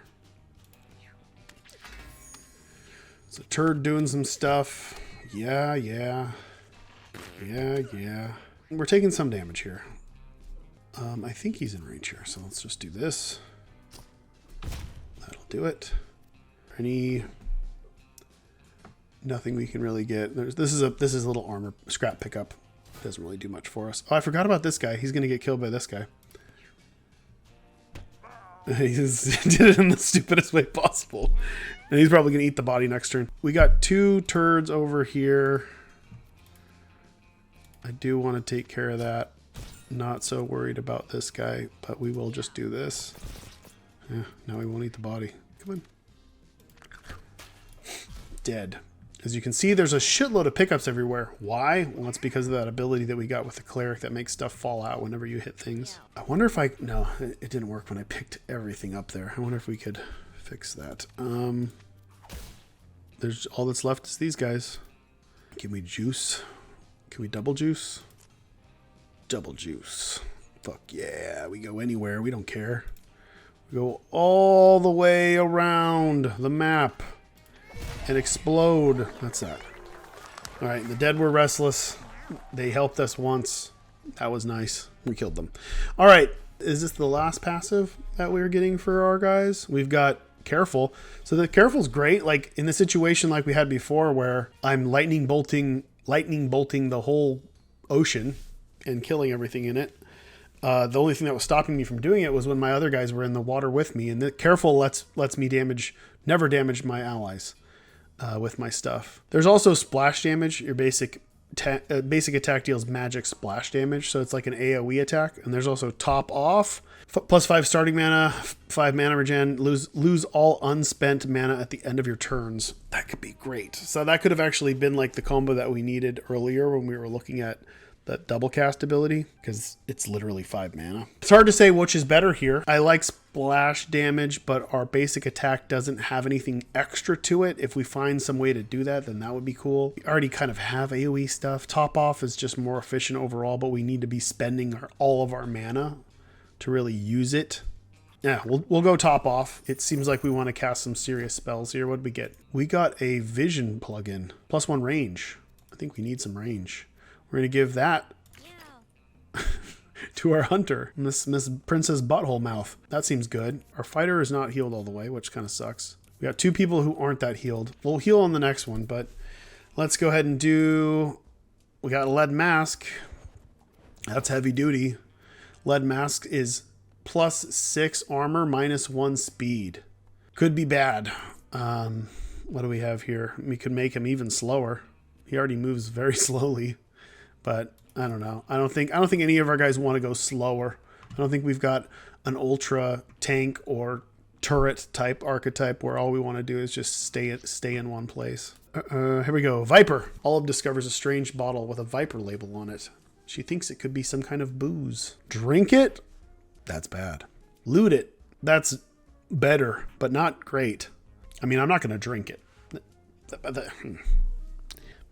It's a turd doing some stuff. Yeah. We're taking some damage here. I think he's in range here, so let's just do this. That'll do it. Nothing we can really get. This is a little armor scrap pickup. Doesn't really do much for us. Oh, I forgot about this guy. He's gonna get killed by this guy. He did it in the stupidest way possible. And he's probably going to eat the body next turn. We got 2 turds over here. I do want to take care of that. Not so worried about this guy, but we will just do this. Yeah, now he won't eat the body. Come on. Dead. As you can see, there's a shitload of pickups everywhere. Why? Well, it's because of that ability that we got with the cleric that makes stuff fall out whenever you hit things. I wonder if no, it didn't work when I picked everything up there. I wonder if we could fix that. There's all that's left is these guys. Can we juice? Can we double juice? Double juice. Fuck yeah, we go anywhere. We don't care. Go all the way around the map and explode. That's that. All right, the dead were restless. They helped us once. That was nice. We killed them. All right, is this the last passive that we're getting for our guys? We've got careful. So the careful's great. Like in the situation like we had before where I'm lightning bolting the whole ocean and killing everything in it. The only thing that was stopping me from doing it was when my other guys were in the water with me, and the careful lets me never damage my allies with my stuff. There's also splash damage. Your basic attack deals magic splash damage, so it's like an AoE attack. And there's also top off, plus 5 starting mana, 5 mana regen, lose all unspent mana at the end of your turns. That could be great. So that could have actually been like the combo that we needed earlier when we were looking at that double cast ability, because it's literally 5 mana. It's hard to say which is better here. I like splash damage, but our basic attack doesn't have anything extra to it. If we find some way to do that, then that would be cool. We already kind of have AoE stuff. Top off is just more efficient overall, but we need to be spending all of our mana to really use it. Yeah, we'll go top off. It seems like we want to cast some serious spells here. What did we get? We got a vision plugin. +1 range. I think we need some range. We're going to give that to our hunter, Miss Princess Butthole Mouth. That seems good. Our fighter is not healed all the way, which kind of sucks. We got 2 people who aren't that healed. We'll heal on the next one, but let's go ahead and do... We got a lead mask. That's heavy duty. Lead mask is +6 armor, -1 speed. Could be bad. What do we have here? We could make him even slower. He already moves very slowly. But I don't know. I don't think any of our guys want to go slower. I don't think we've got an ultra tank or turret type archetype where all we want to do is just stay in one place. Here we go. Viper. Olive discovers a strange bottle with a Viper label on it. She thinks it could be some kind of booze. Drink it? That's bad. Loot it? That's better, but not great. I mean, I'm not going to drink it. But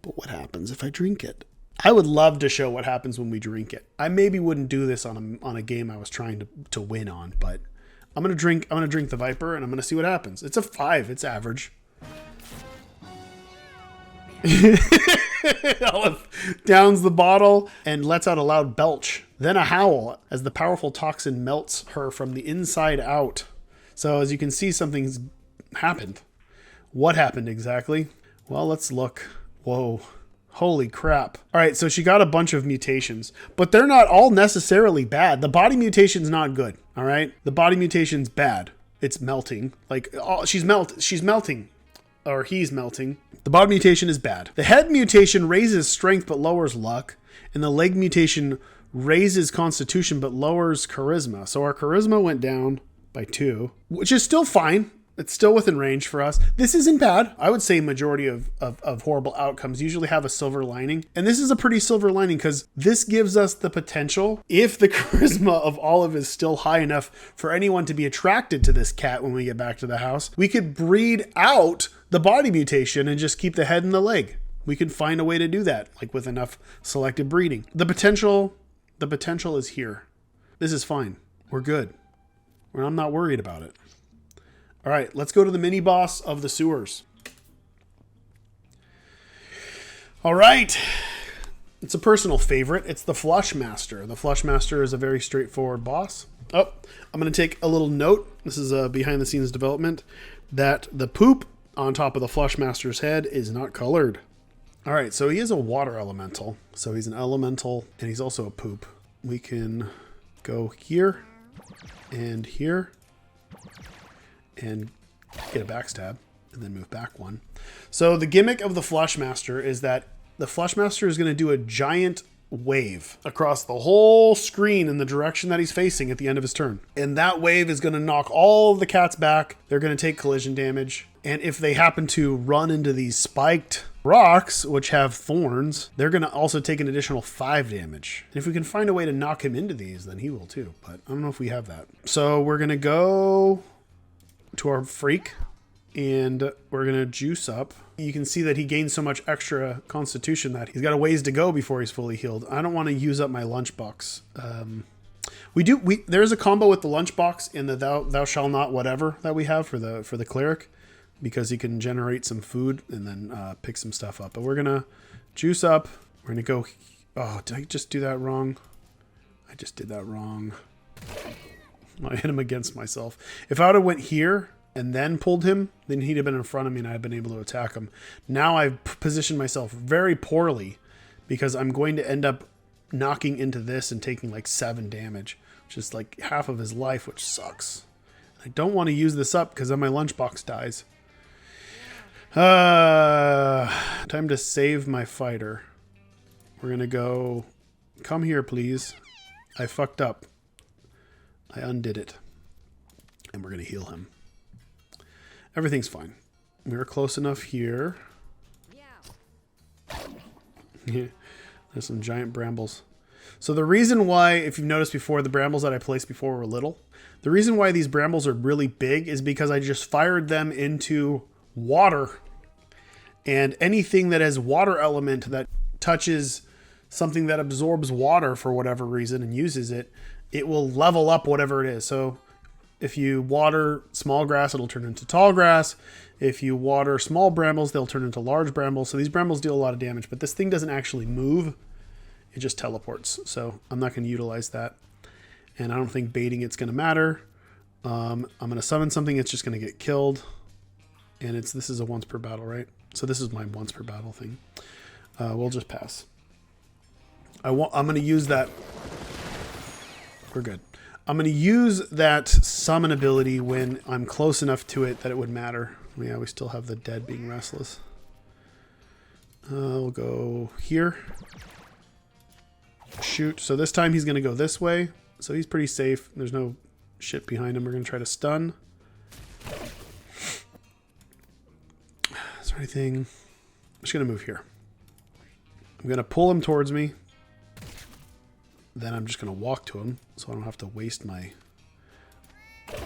what happens if I drink it? I would love to show what happens when we drink it. I maybe wouldn't do this on a game I was trying to win on, but I'm gonna drink the Viper and I'm gonna see what happens. It's a 5. It's average. Olive downs the bottle and lets out a loud belch, then a howl as the powerful toxin melts her from the inside out. So as you can see, something's happened. What happened exactly? Well, let's look. Whoa. Holy crap. All right, so she got a bunch of mutations, but they're not all necessarily bad. The body mutation's not good, all right? The body mutation's bad. It's melting. Like, she's melting, or he's melting. The body mutation is bad. The head mutation raises strength but lowers luck, and the leg mutation raises constitution but lowers charisma. So our charisma went down by 2, which is still fine. It's still within range for us. This isn't bad. I would say majority of horrible outcomes usually have a silver lining. And this is a pretty silver lining because this gives us the potential, if the charisma of Olive is still high enough for anyone to be attracted to this cat when we get back to the house, we could breed out the body mutation and just keep the head and the leg. We could find a way to do that, like with enough selective breeding. The potential is here. This is fine. We're good. I'm not worried about it. All right, let's go to the mini boss of the sewers. All right. It's a personal favorite. It's the Flush Master. The Flush Master is a very straightforward boss. Oh, I'm going to take a little note. This is a behind the scenes development that the poop on top of the Flush Master's head is not colored. All right, so he is a water elemental. So he's an elemental and he's also a poop. We can go here and here. And get a backstab and then move back 1. So the gimmick of the Flush Master is that the Flush Master is going to do a giant wave across the whole screen in the direction that he's facing at the end of his turn. And that wave is going to knock all of the cats back. They're going to take collision damage. And if they happen to run into these spiked rocks, which have thorns, they're going to also take an additional 5 damage. And if we can find a way to knock him into these, then he will too. But I don't know if we have that. So we're going to go to our freak and we're gonna juice up. You can see that he gains so much extra constitution that he's got a ways to go before he's fully healed. I don't want to use up my lunchbox. There's a combo with the lunchbox and the thou shall not whatever that we have for the cleric, because he can generate some food and then pick some stuff up. But we're gonna juice up. We're gonna go. Oh, did I just do that wrong? I just did that wrong. I hit him against myself. If I would have went here and then pulled him, then he'd have been in front of me and I'd been able to attack him. Now I've positioned myself very poorly because I'm going to end up knocking into this and taking like 7 damage, which is like half of his life, which sucks. I don't want to use this up because then my lunchbox dies. Time to save my fighter. We're going to go, come here, please. I fucked up. I undid it. And we're going to heal him. Everything's fine. We're close enough here. Yeah. There's some giant brambles. So the reason why, if you've noticed before, the brambles that I placed before were little. The reason why these brambles are really big is because I just fired them into water. And anything that has water element that touches something that absorbs water for whatever reason and uses it, it will level up whatever it is. So if you water small grass, it'll turn into tall grass. If you water small brambles, they'll turn into large brambles. So these brambles deal a lot of damage, but this thing doesn't actually move. It just teleports. So I'm not going to utilize that. And I don't think baiting it's going to matter. I'm going to summon something. It's just going to get killed. And this is a once per battle, right? So this is my once per battle thing. We'll just pass. I'm going to use that. We're good. I'm going to use that summon ability when I'm close enough to it that it would matter. Yeah, we still have the dead being restless. We'll go here. Shoot. So this time he's going to go this way. So he's pretty safe. There's no shit behind him. We're going to try to stun. Is there anything? I'm just going to move here. I'm going to pull him towards me. Then I'm just going to walk to him so I don't have to waste my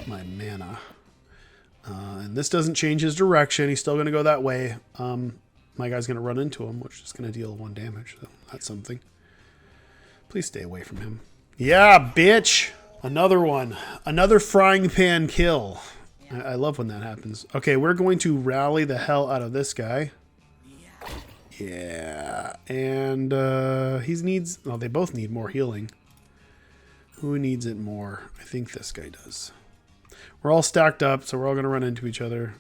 mana. And this doesn't change his direction. He's still going to go that way. My guy's going to run into him, which is going to deal 1 damage. So that's something. Please stay away from him. Yeah, bitch! Another one. Another frying pan kill. I love when that happens. Okay, we're going to rally the hell out of this guy. Yeah, and he needs... Well, they both need more healing. Who needs it more? I think this guy does. We're all stacked up, so we're all going to run into each other.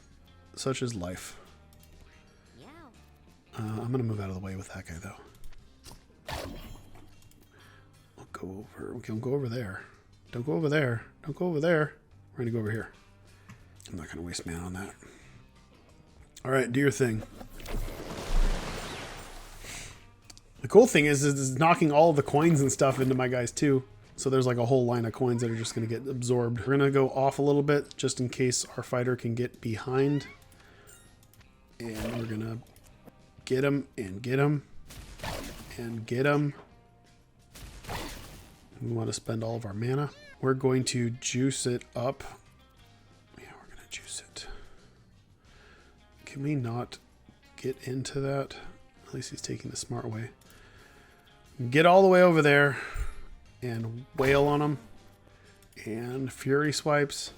Such is life. I'm going to move out of the way with that guy, though. We'll go over... We can go over there. Don't go over there. Don't go over there. We're going to go over here. I'm not going to waste mana on that. All right, do your thing. The cool thing is it's knocking all of the coins and stuff into my guys too. So there's like a whole line of coins that are just going to get absorbed. We're going to go off a little bit just in case our fighter can get behind. And we're going to get him and get him and get him. We want to spend all of our mana. We're going to juice it up. Yeah, we're going to juice it. Can we not get into that? At least he's taking the smart way. Get all the way over there and wail on him. And fury swipes.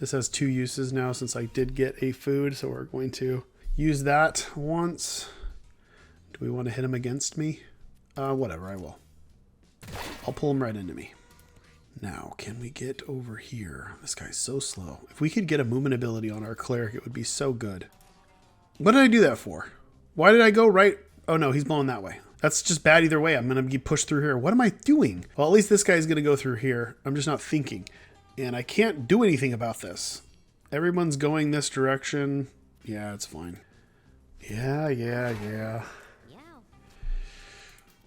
This has 2 uses now since I did get a food, so we're going to use that once. Do we want to hit him against me? Whatever, I will. I'll pull him right into me. Now, can we get over here? This guy's so slow. If we could get a movement ability on our cleric, it would be so good. What did I do that for? Why did I go right? Oh no, he's blowing that way. That's just bad either way. I'm going to get pushed through here. What am I doing? Well, at least this guy's going to go through here. I'm just not thinking. And I can't do anything about this. Everyone's going this direction. Yeah, it's fine. Yeah.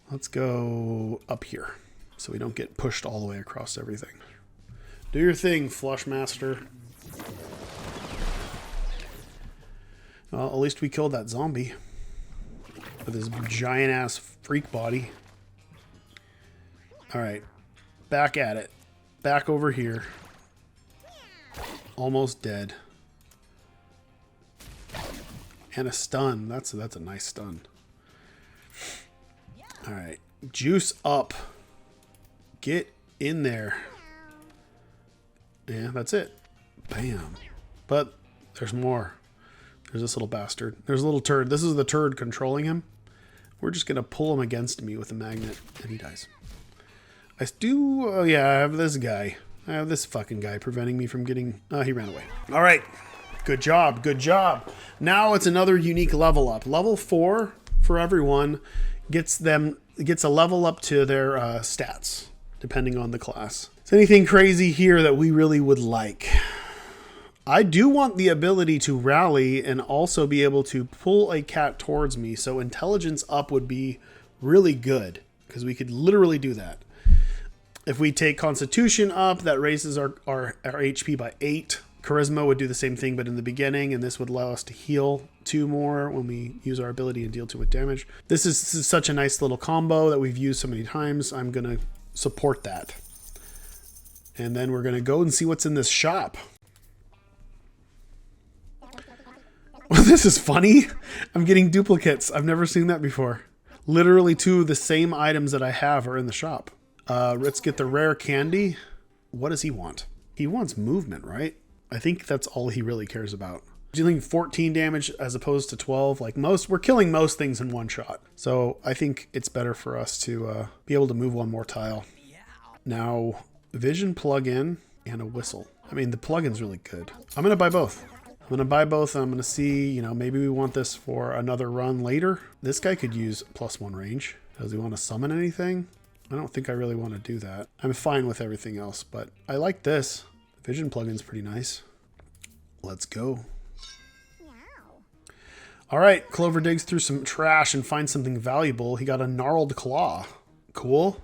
Let's go up here so we don't get pushed all the way across everything. Do your thing, Flush Master. Well, at least we killed that zombie with his giant ass freak body. All right, back at it. Back over here. Almost dead. And a stun. That's a nice stun. All right, juice up. Get In there. Yeah, that's it. Bam. But there's more. There's this little bastard. There's a little turd. This is the turd controlling him. We're just going to pull him against me with a magnet, and he dies. I do... Oh, yeah, I have this guy. I have this fucking guy preventing me from getting... he ran away. All right. Good job. Good job. Now it's another unique level up. Level 4 for everyone gets a level up to their stats, depending on the class. Is anything crazy here that we really would like? I do want the ability to rally and also be able to pull a cat towards me. So intelligence up would be really good because we could literally do that. If we take constitution up, that raises our HP by 8. Charisma would do the same thing, but in the beginning, and this would allow us to heal 2 more when we use our ability and deal 2 with damage. This is such a nice little combo that we've used so many times. I'm going to support that. And then we're going to go and see what's in this shop. This is funny. I'm getting duplicates. I've never seen that before. Literally 2 of the same items that I have are in the shop. Let's get the rare candy. What does he want? He wants movement, right? I think that's all he really cares about. Dealing 14 damage as opposed to 12. Like we're killing most things in one shot. So I think it's better for us to be able to move 1 more tile. Now, vision plug-in and a whistle. I mean, the plug-in's really good. I'm going to buy both. I'm going to buy both, and I'm going to see, maybe we want this for another run later. This guy could use +1 range. Does he want to summon anything? I don't think I really want to do that. I'm fine with everything else, but I like this. The vision plugin's pretty nice. Let's go. All right, Clover digs through some trash and finds something valuable. He got a gnarled claw. Cool.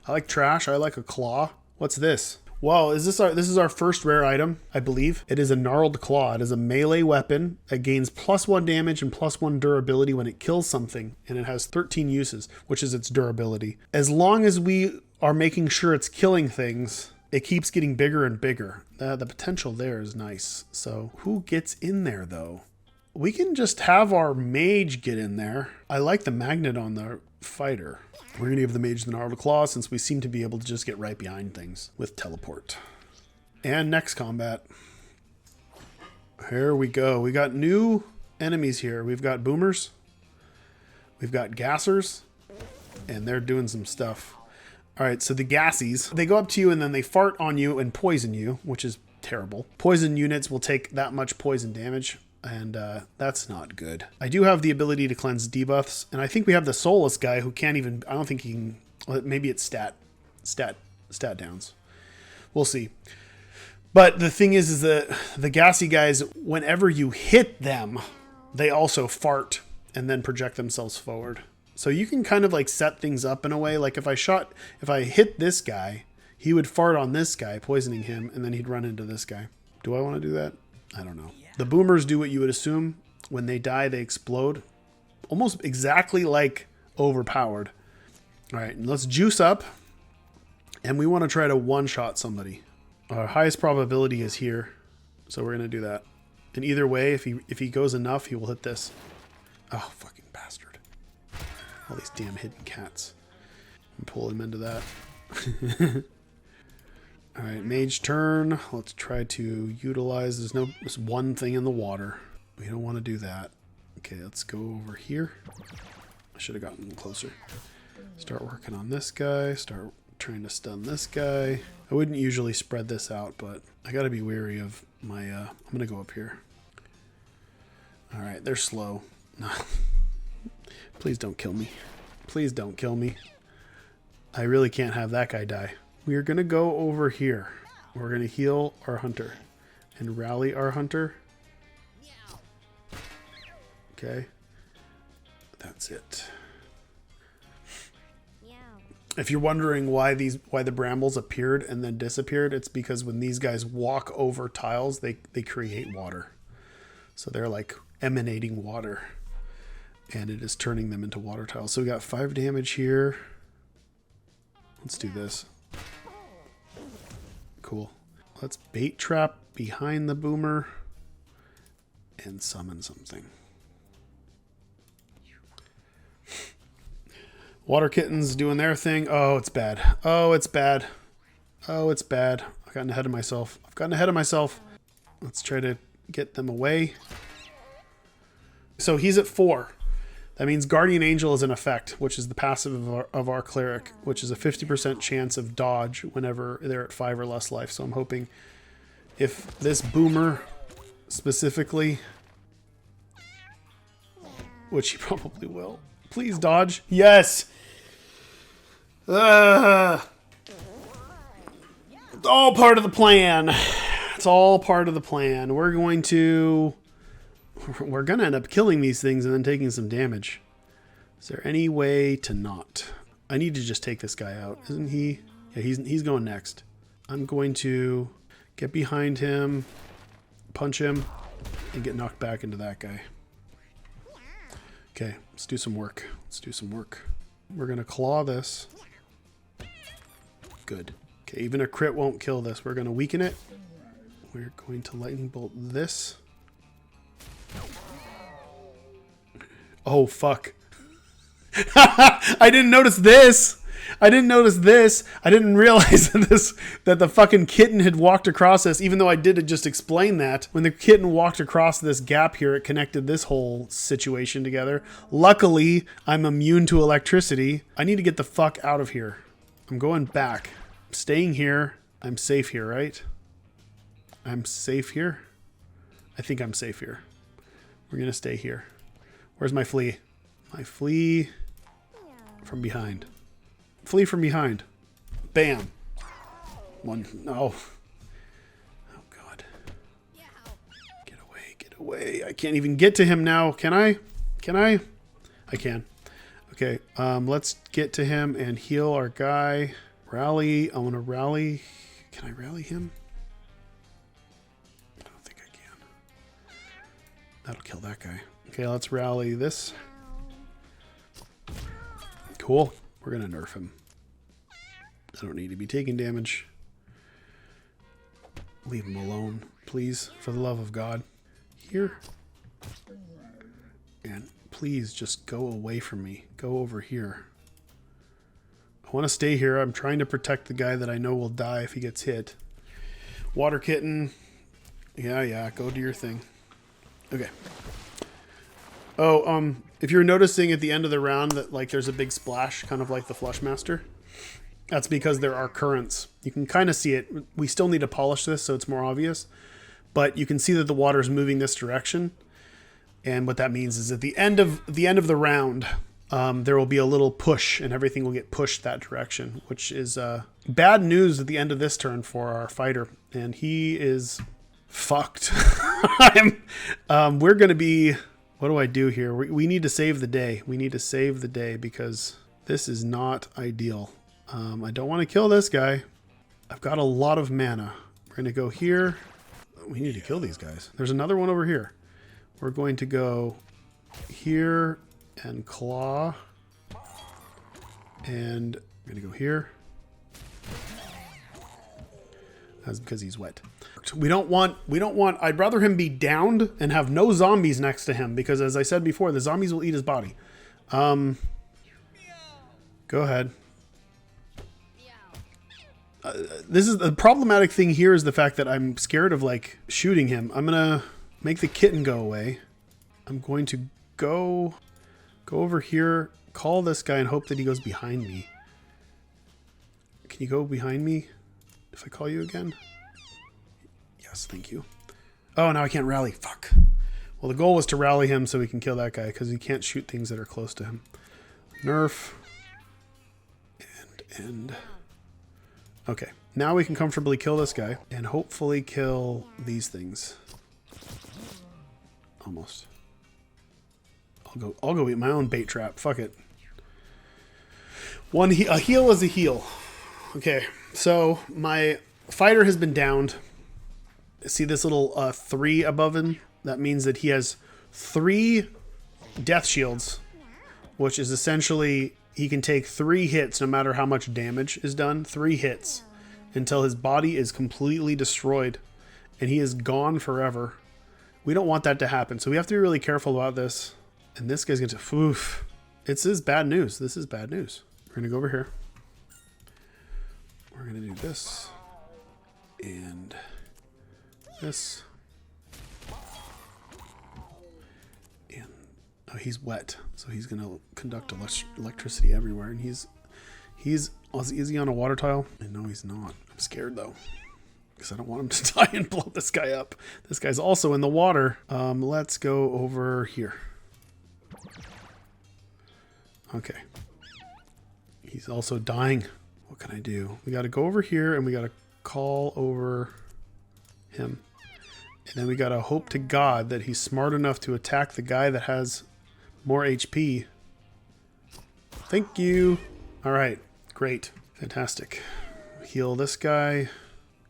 I like trash. I like a claw. What's this? Whoa, this is our first rare item, I believe. It is a gnarled claw. It is a melee weapon. It gains +1 damage and +1 durability when it kills something, and it has 13 uses, which is its durability. As long as we are making sure it's killing things, it keeps getting bigger and bigger. The potential there is nice. So who gets in there though? We can just have our mage get in there. I like the magnet on the fighter. We're going to give the mage the gnarled claw since we seem to be able to just get right behind things with teleport. And next combat. Here we go. We got new enemies here. We've got boomers. We've got gassers. And they're doing some stuff. All right, so the gassies, they go up to you and then they fart on you and poison you, which is terrible. Poison units will take that much poison damage. And that's not good. I do have the ability to cleanse debuffs. And I think we have the soulless guy who can't even... I don't think he can... Well, maybe it's stat downs. We'll see. But the thing is that the gassy guys, whenever you hit them, they also fart and then project themselves forward. So you can kind of like set things up in a way. Like if I hit this guy, he would fart on this guy, poisoning him, and then he'd run into this guy. Do I want to do that? I don't know. The boomers do what you would assume. When they die, they explode. Almost exactly like overpowered. All right, let's juice up. And we want to try to one-shot somebody. Our highest probability is here. So we're going to do that. And either way, if he goes enough, he will hit this. Oh, fucking bastard. All these damn hidden cats. And pull him into that. All right, mage turn. Let's try to utilize. There's one thing in the water. We don't want to do that. Okay, let's go over here. I should have gotten closer. Start working on this guy. Start trying to stun this guy. I wouldn't usually spread this out, but I got to be wary of my... I'm going to go up here. All right, they're slow. Please don't kill me. Please don't kill me. I really can't have that guy die. We are going to go over here. We're going to heal our hunter and rally our hunter. Okay. That's it. If you're wondering why the brambles appeared and then disappeared, it's because when these guys walk over tiles, they create water. So they're like emanating water. And it is turning them into water tiles. So we got 5 damage here. Let's do this. Cool. Let's bait trap behind the boomer and summon something. Water kittens doing their thing. Oh, it's bad. Oh, it's bad. Oh, it's bad. I've gotten ahead of myself. Let's try to get them away. So he's at 4. That means Guardian Angel is in effect, which is the passive of our cleric, which is a 50% chance of dodge whenever they're at 5 or less life. So I'm hoping if this boomer specifically, which he probably will, please dodge. Yes! It's all part of the plan. It's all part of the plan. We're going to end up killing these things and then taking some damage. Is there any way to not? I need to just take this guy out, isn't he? Yeah, he's going next. I'm going to get behind him, punch him, and get knocked back into that guy. Okay, let's do some work. We're going to claw this. Good. Okay, even a crit won't kill this. We're going to weaken it. We're going to lightning bolt this. Oh, fuck. I didn't notice this. I didn't realize that the fucking kitten had walked across this, even though I did just explain that. When the kitten walked across this gap here, it connected this whole situation together. Luckily, I'm immune to electricity. I need to get the fuck out of here. I'm going back. I'm staying here. I'm safe here, right? I'm safe here? I think I'm safe here. We're going to stay here. Where's my flea? My flea from behind. Flee from behind. Bam. One. No. Oh, God. Get away. Get away. I can't even get to him now. Can I? Can I? I can. Okay. Let's get to him and heal our guy. Rally. I want to rally. Can I rally him? I don't think I can. That'll kill that guy. Okay, let's rally this. Cool. We're going to nerf him. I don't need to be taking damage. Leave him alone, please, for the love of God. Here. And please just go away from me. Go over here. I want to stay here. I'm trying to protect the guy that I know will die if he gets hit. Water kitten. Yeah, go do your thing. Okay. Oh, if you're noticing at the end of the round that like there's a big splash, kind of like the Flushmaster, that's because there are currents. You can kind of see it. We still need to polish this so it's more obvious, but you can see that the water is moving this direction. And what that means is at the end of the round, there will be a little push and everything will get pushed that direction, which is bad news at the end of this turn for our fighter. And he is fucked. We're going to be... What do I do here? We need to save the day. We need to save the day because this is not ideal. I don't want to kill this guy. I've got a lot of mana. We're going to go here. We need to kill these guys. There's another one over here. We're going to go here and claw. And we're going to go here. That's because he's wet. We don't want, I'd rather him be downed and have no zombies next to him because as I said before, the zombies will eat his body. Go ahead. This is the problematic thing here is the fact that I'm scared of like shooting him. I'm going to make the kitten go away. I'm going to go over here, call this guy and hope that he goes behind me. Can you go behind me if I call you again? Yes, thank you. Oh, now I can't rally. Fuck. Well, the goal was to rally him so we can kill that guy because he can't shoot things that are close to him. Nerf. And. Okay. Now we can comfortably kill this guy and hopefully kill these things. Almost. I'll go eat my own bait trap. Fuck it. A heal is a heal. Okay. So my fighter has been downed. See this little 3 above him? That means that he has 3 death shields, which is essentially he can take 3 hits no matter how much damage is done. 3 hits until his body is completely destroyed and he is gone forever. We don't want that to happen, so we have to be really careful about this. And this guy's going to... Oof. This is bad news. This is bad news. We're going to go over here. We're going to do this. And this. And oh, he's wet. So he's going to conduct electricity everywhere. And is he on a water tile? No, he's not. I'm scared though, because I don't want him to die and blow this guy up. This guy's also in the water. Let's go over here. Okay. He's also dying. What can I do? We got to go over here and we got to call over him. And then we got to hope to God that he's smart enough to attack the guy that has more HP. Thank you. All right. Great. Fantastic. Heal this guy.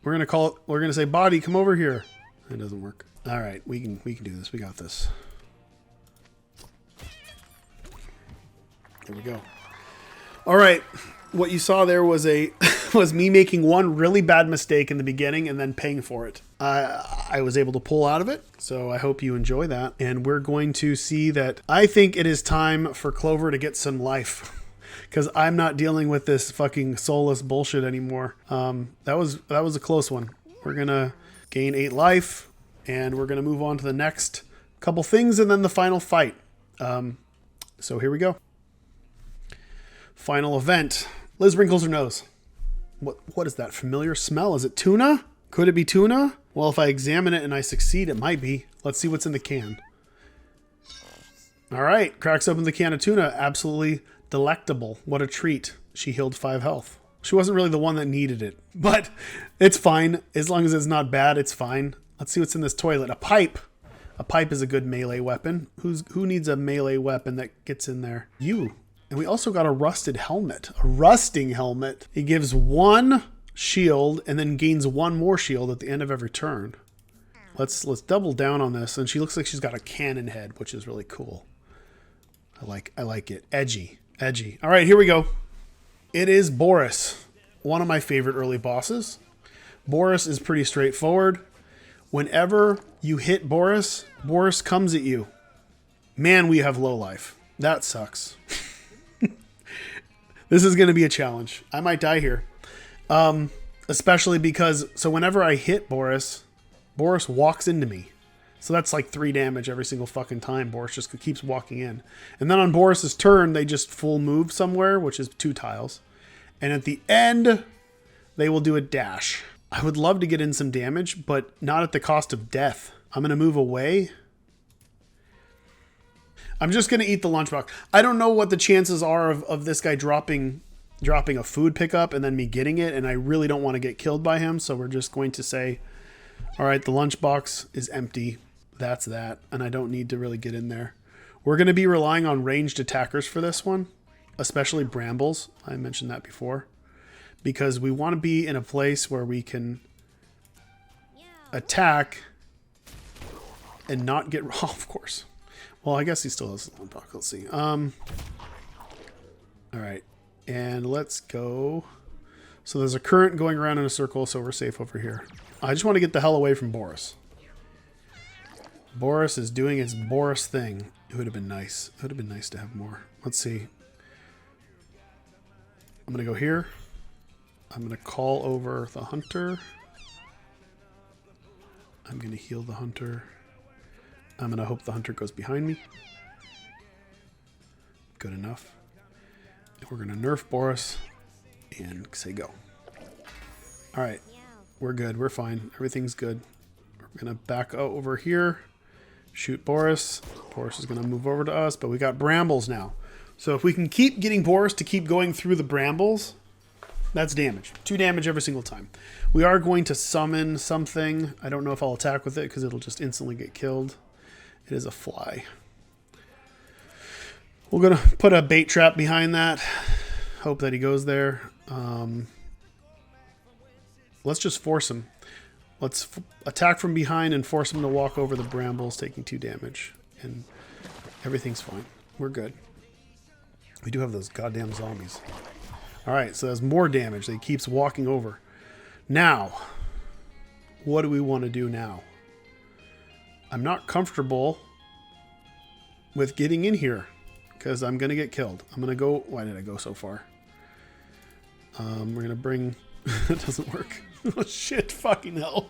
We're going to call it, we're going to say, body, come over here. That doesn't work. All right. We can do this. We got this. There we go. All right. What you saw there was was me making one really bad mistake in the beginning and then paying for it. I was able to pull out of it, so I hope you enjoy that. And we're going to see that I think it is time for Clover to get some life, because I'm not dealing with this fucking soulless bullshit anymore. That was a close one. We're gonna gain 8 life, and we're gonna move on to the next couple things, and then the final fight. So here we go. Final event. Liz wrinkles her nose. What is that familiar smell? Is it tuna? Could it be tuna? Well, if I examine it and I succeed, it might be. Let's see what's in the can. All right, cracks open the can of tuna. Absolutely delectable. What a treat. She healed 5 health. She wasn't really the one that needed it, but it's fine. As long as it's not bad, it's fine. Let's see what's in this toilet. A pipe. A pipe is a good melee weapon. Who needs a melee weapon that gets in there? You. And we also got a rusted helmet. A rusting helmet. It gives 1 shield and then gains 1 more shield at the end of every turn. Let's double down on this. And she looks like she's got a cannon head, which is really cool. I like it. Edgy. Edgy. All right, here we go. It is Boris. One of my favorite early bosses. Boris is pretty straightforward. Whenever you hit Boris, Boris comes at you. Man, we have low life. That sucks. This is going to be a challenge. I might die here. Especially because, so whenever I hit Boris, Boris walks into me. So that's like 3 damage every single fucking time. Boris just keeps walking in. And then on Boris's turn, they just full move somewhere, which is 2 tiles. And at the end, they will do a dash. I would love to get in some damage, but not at the cost of death. I'm going to move away. I'm just going to eat the lunchbox. I don't know what the chances are of this guy dropping a food pickup and then me getting it, and I really don't want to get killed by him, so we're just going to say, all right, the lunchbox is empty. That's that, and I don't need to really get in there. We're going to be relying on ranged attackers for this one, especially brambles. I mentioned that before, because we want to be in a place where we can attack and not get... Oh, of course. Well, I guess he still has the lunchbox. Let's see. All right. And let's go. So there's a current going around in a circle, so we're safe over here. I just want to get the hell away from Boris. Boris is doing his Boris thing. It would have been nice. It would have been nice to have more. Let's see. I'm going to go here. I'm going to call over the hunter. I'm going to heal the hunter. I'm going to hope the hunter goes behind me. Good enough. And we're going to nerf Boris and say go. All right. We're good. We're fine. Everything's good. We're going to back over here. Shoot Boris. Boris is going to move over to us, but we got brambles now. So if we can keep getting Boris to keep going through the brambles, that's damage. 2 damage every single time. We are going to summon something. I don't know if I'll attack with it because it'll just instantly get killed. It is a fly. We're going to put a bait trap behind that. Hope that he goes there. Let's just force him. Let's attack from behind and force him to walk over the brambles, taking 2 damage. And everything's fine. We're good. We do have those goddamn zombies. Alright, so there's more damage that he keeps walking over. Now, what do we want to do now? I'm not comfortable with getting in here because I'm going to get killed. I'm going to go... Why did I go so far? We're going to bring That doesn't work. Oh, shit. Fucking hell.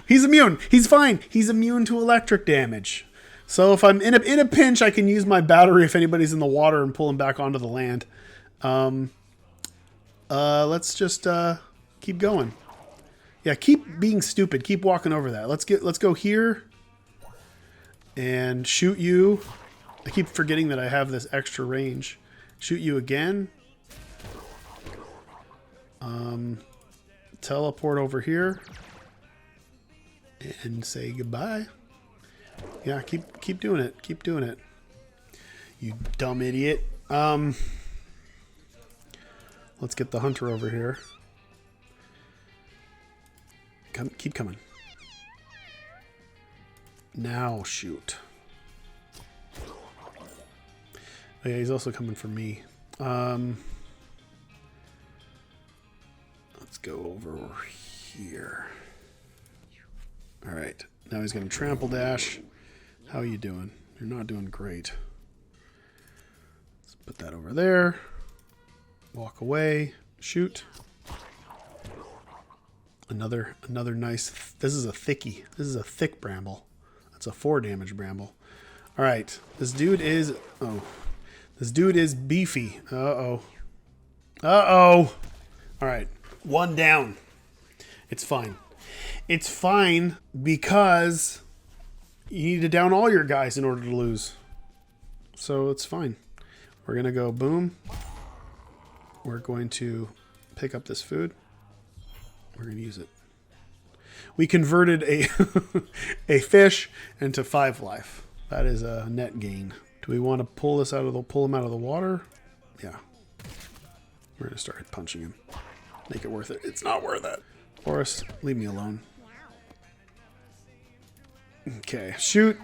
He's immune. He's fine. He's immune to electric damage. So if I'm in a pinch, I can use my battery if anybody's in the water and pull him back onto the land. Let's just keep going. Yeah, keep being stupid. Keep walking over that. Let's go here and shoot you. I keep forgetting that I have this extra range. Shoot you again. Teleport over here and say goodbye. Yeah, keep doing it. Keep doing it. You dumb idiot. Let's get the hunter over here. Keep coming. Now shoot. Oh yeah, he's also coming for me. Let's go over here. All right. Now he's going to trample dash. How are you doing? You're not doing great. Let's put that over there. Walk away. Shoot. Another nice. This is a thickie. This is a thick bramble. That's a 4 damage bramble. All right. This dude is. Oh. This dude is beefy. Uh-oh. Uh-oh. All right. 1 down. It's fine. It's fine because you need to down all your guys in order to lose. So it's fine. We're going to go boom. We're going to pick up this food. We're going to use it. We converted a a fish into 5 life. That is a net gain. Do we want to pull him out of the water? Yeah. We're going to start punching him. Make it worth it. It's not worth it. Boris, leave me alone. Okay, shoot.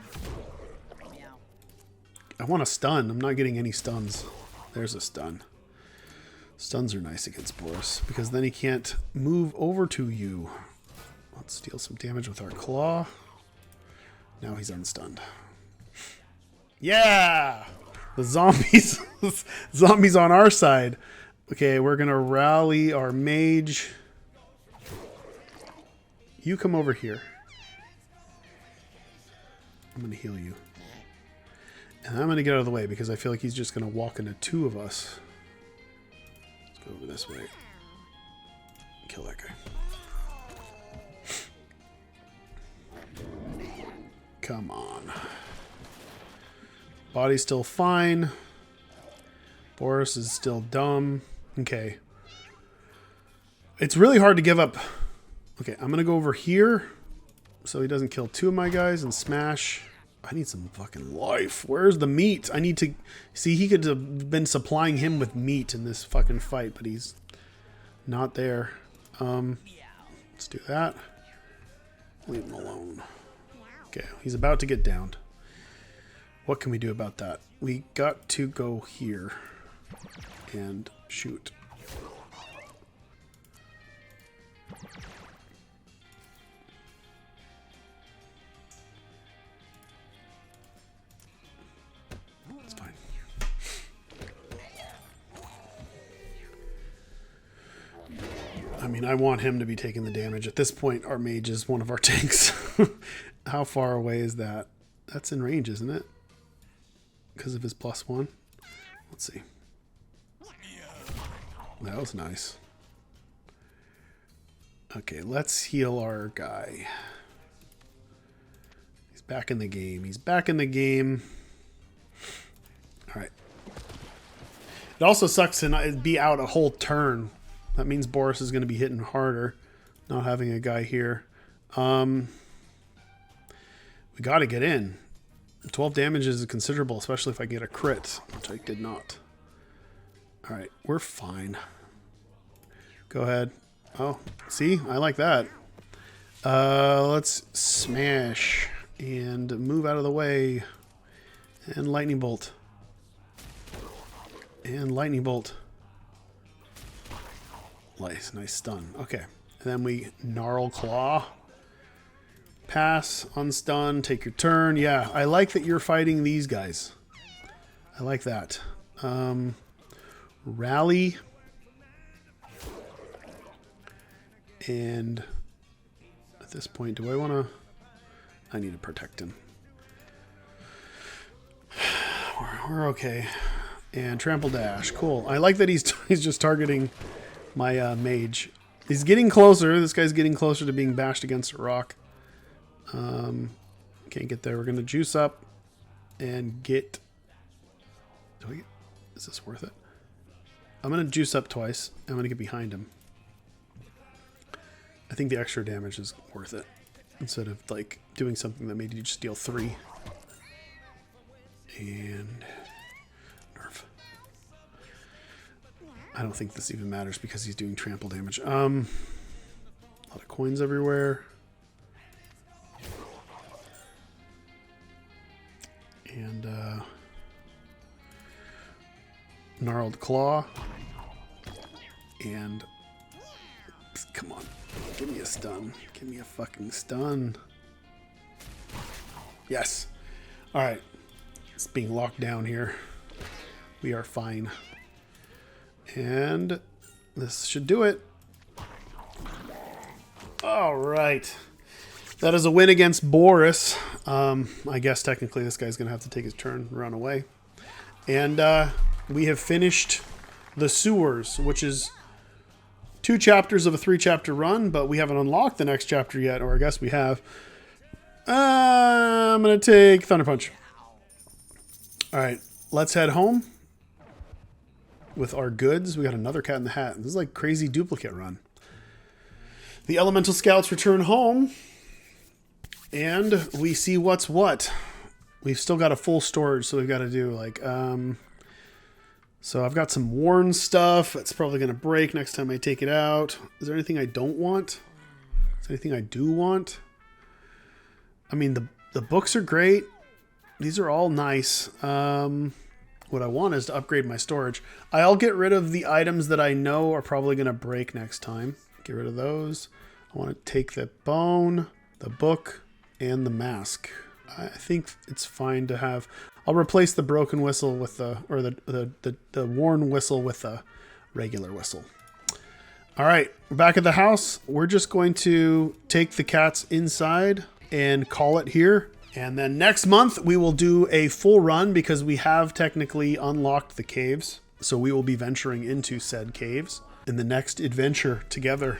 I want a stun. I'm not getting any stuns. There's a stun. Stuns are nice against Boris because then he can't move over to you. Let's deal some damage with our claw. Now he's unstunned. Yeah! The zombies. Zombies on our side. Okay, we're going to rally our mage. You come over here. I'm going to heal you. And I'm going to get out of the way because I feel like he's just going to walk into 2 of us. Let's go over this way. Kill that guy. Come on. Body's still fine. Boris is still dumb. Okay. It's really hard to give up. Okay, I'm going to go over here so he doesn't kill 2 of my guys and smash. I need some fucking life. Where's the meat? I need to... See, he could have been supplying him with meat in this fucking fight, but he's not there. Let's do that. Leave him alone. Okay, he's about to get downed. What can we do about that? We got to go here and shoot. It's fine. I mean, I want him to be taking the damage. At this point, our mage is one of our tanks. How far away is that? That's in range, isn't it? Because of his +1. Let's see. That was nice. Okay, let's heal our guy. He's back in the game. He's back in the game. All right. It also sucks to not be out a whole turn. That means Boris is going to be hitting harder, not having a guy here. We got to get in. 12 damage is considerable, especially if I get a crit, which I did not. All right, we're fine. Go ahead. Oh, see? I like that. Let's smash and move out of the way. And lightning bolt. And lightning bolt. Nice stun. Okay. And then we gnarl claw. Pass, unstun, take your turn. Yeah, I like that you're fighting these guys. I like that. Rally. And at this point, do I want to... I need to protect him. We're okay. And trample dash. Cool. I like that he's just targeting my mage. He's getting closer. This guy's getting closer to being bashed against a rock. Can't get there. We're going to juice up and get... Is this worth it? I'm going to juice up twice. I'm going to get behind him. I think the extra damage is worth it. Instead of like doing something that made you just deal 3. And nerf. I don't think this even matters because he's doing trample damage. A lot of coins everywhere. And gnarled claw. And come on, give me a stun. Give me a fucking stun. Yes. All right. It's being locked down here. We are fine. And this should do it. All right. That is a win against Boris. I guess technically this guy's going to have to take his turn and run away. And we have finished the sewers, which is 2 chapters of a 3-chapter run, but we haven't unlocked the next chapter yet, or I guess we have. I'm going to take Thunder Punch. All right, let's head home with our goods. We got another Cat in the Hat. This is like crazy duplicate run. The Elemental Scouts return home, and we see what's what. We've still got a full storage, so we've got to do like... So I've got some worn stuff. It's probably going to break next time I take it out. Is there anything I don't want? Is there anything I do want? I mean, the books are great. These are all nice. What I want is to upgrade my storage. I'll get rid of the items that I know are probably going to break next time. Get rid of those. I want to take the bone, the book, and the mask. I think it's fine to have... I'll replace the broken whistle with the worn whistle with a regular whistle. All right, we're back at the house. We're just going to take the cats inside and call it here. And then next month we will do a full run because we have technically unlocked the caves. So we will be venturing into said caves in the next adventure together.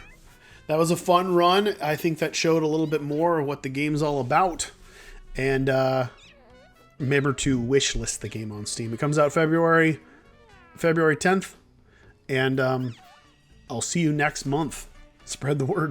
That was a fun run. I think that showed a little bit more of what the game's all about. And remember to wish list the game on Steam. It comes out February 10th. And I'll see you next month. Spread the word.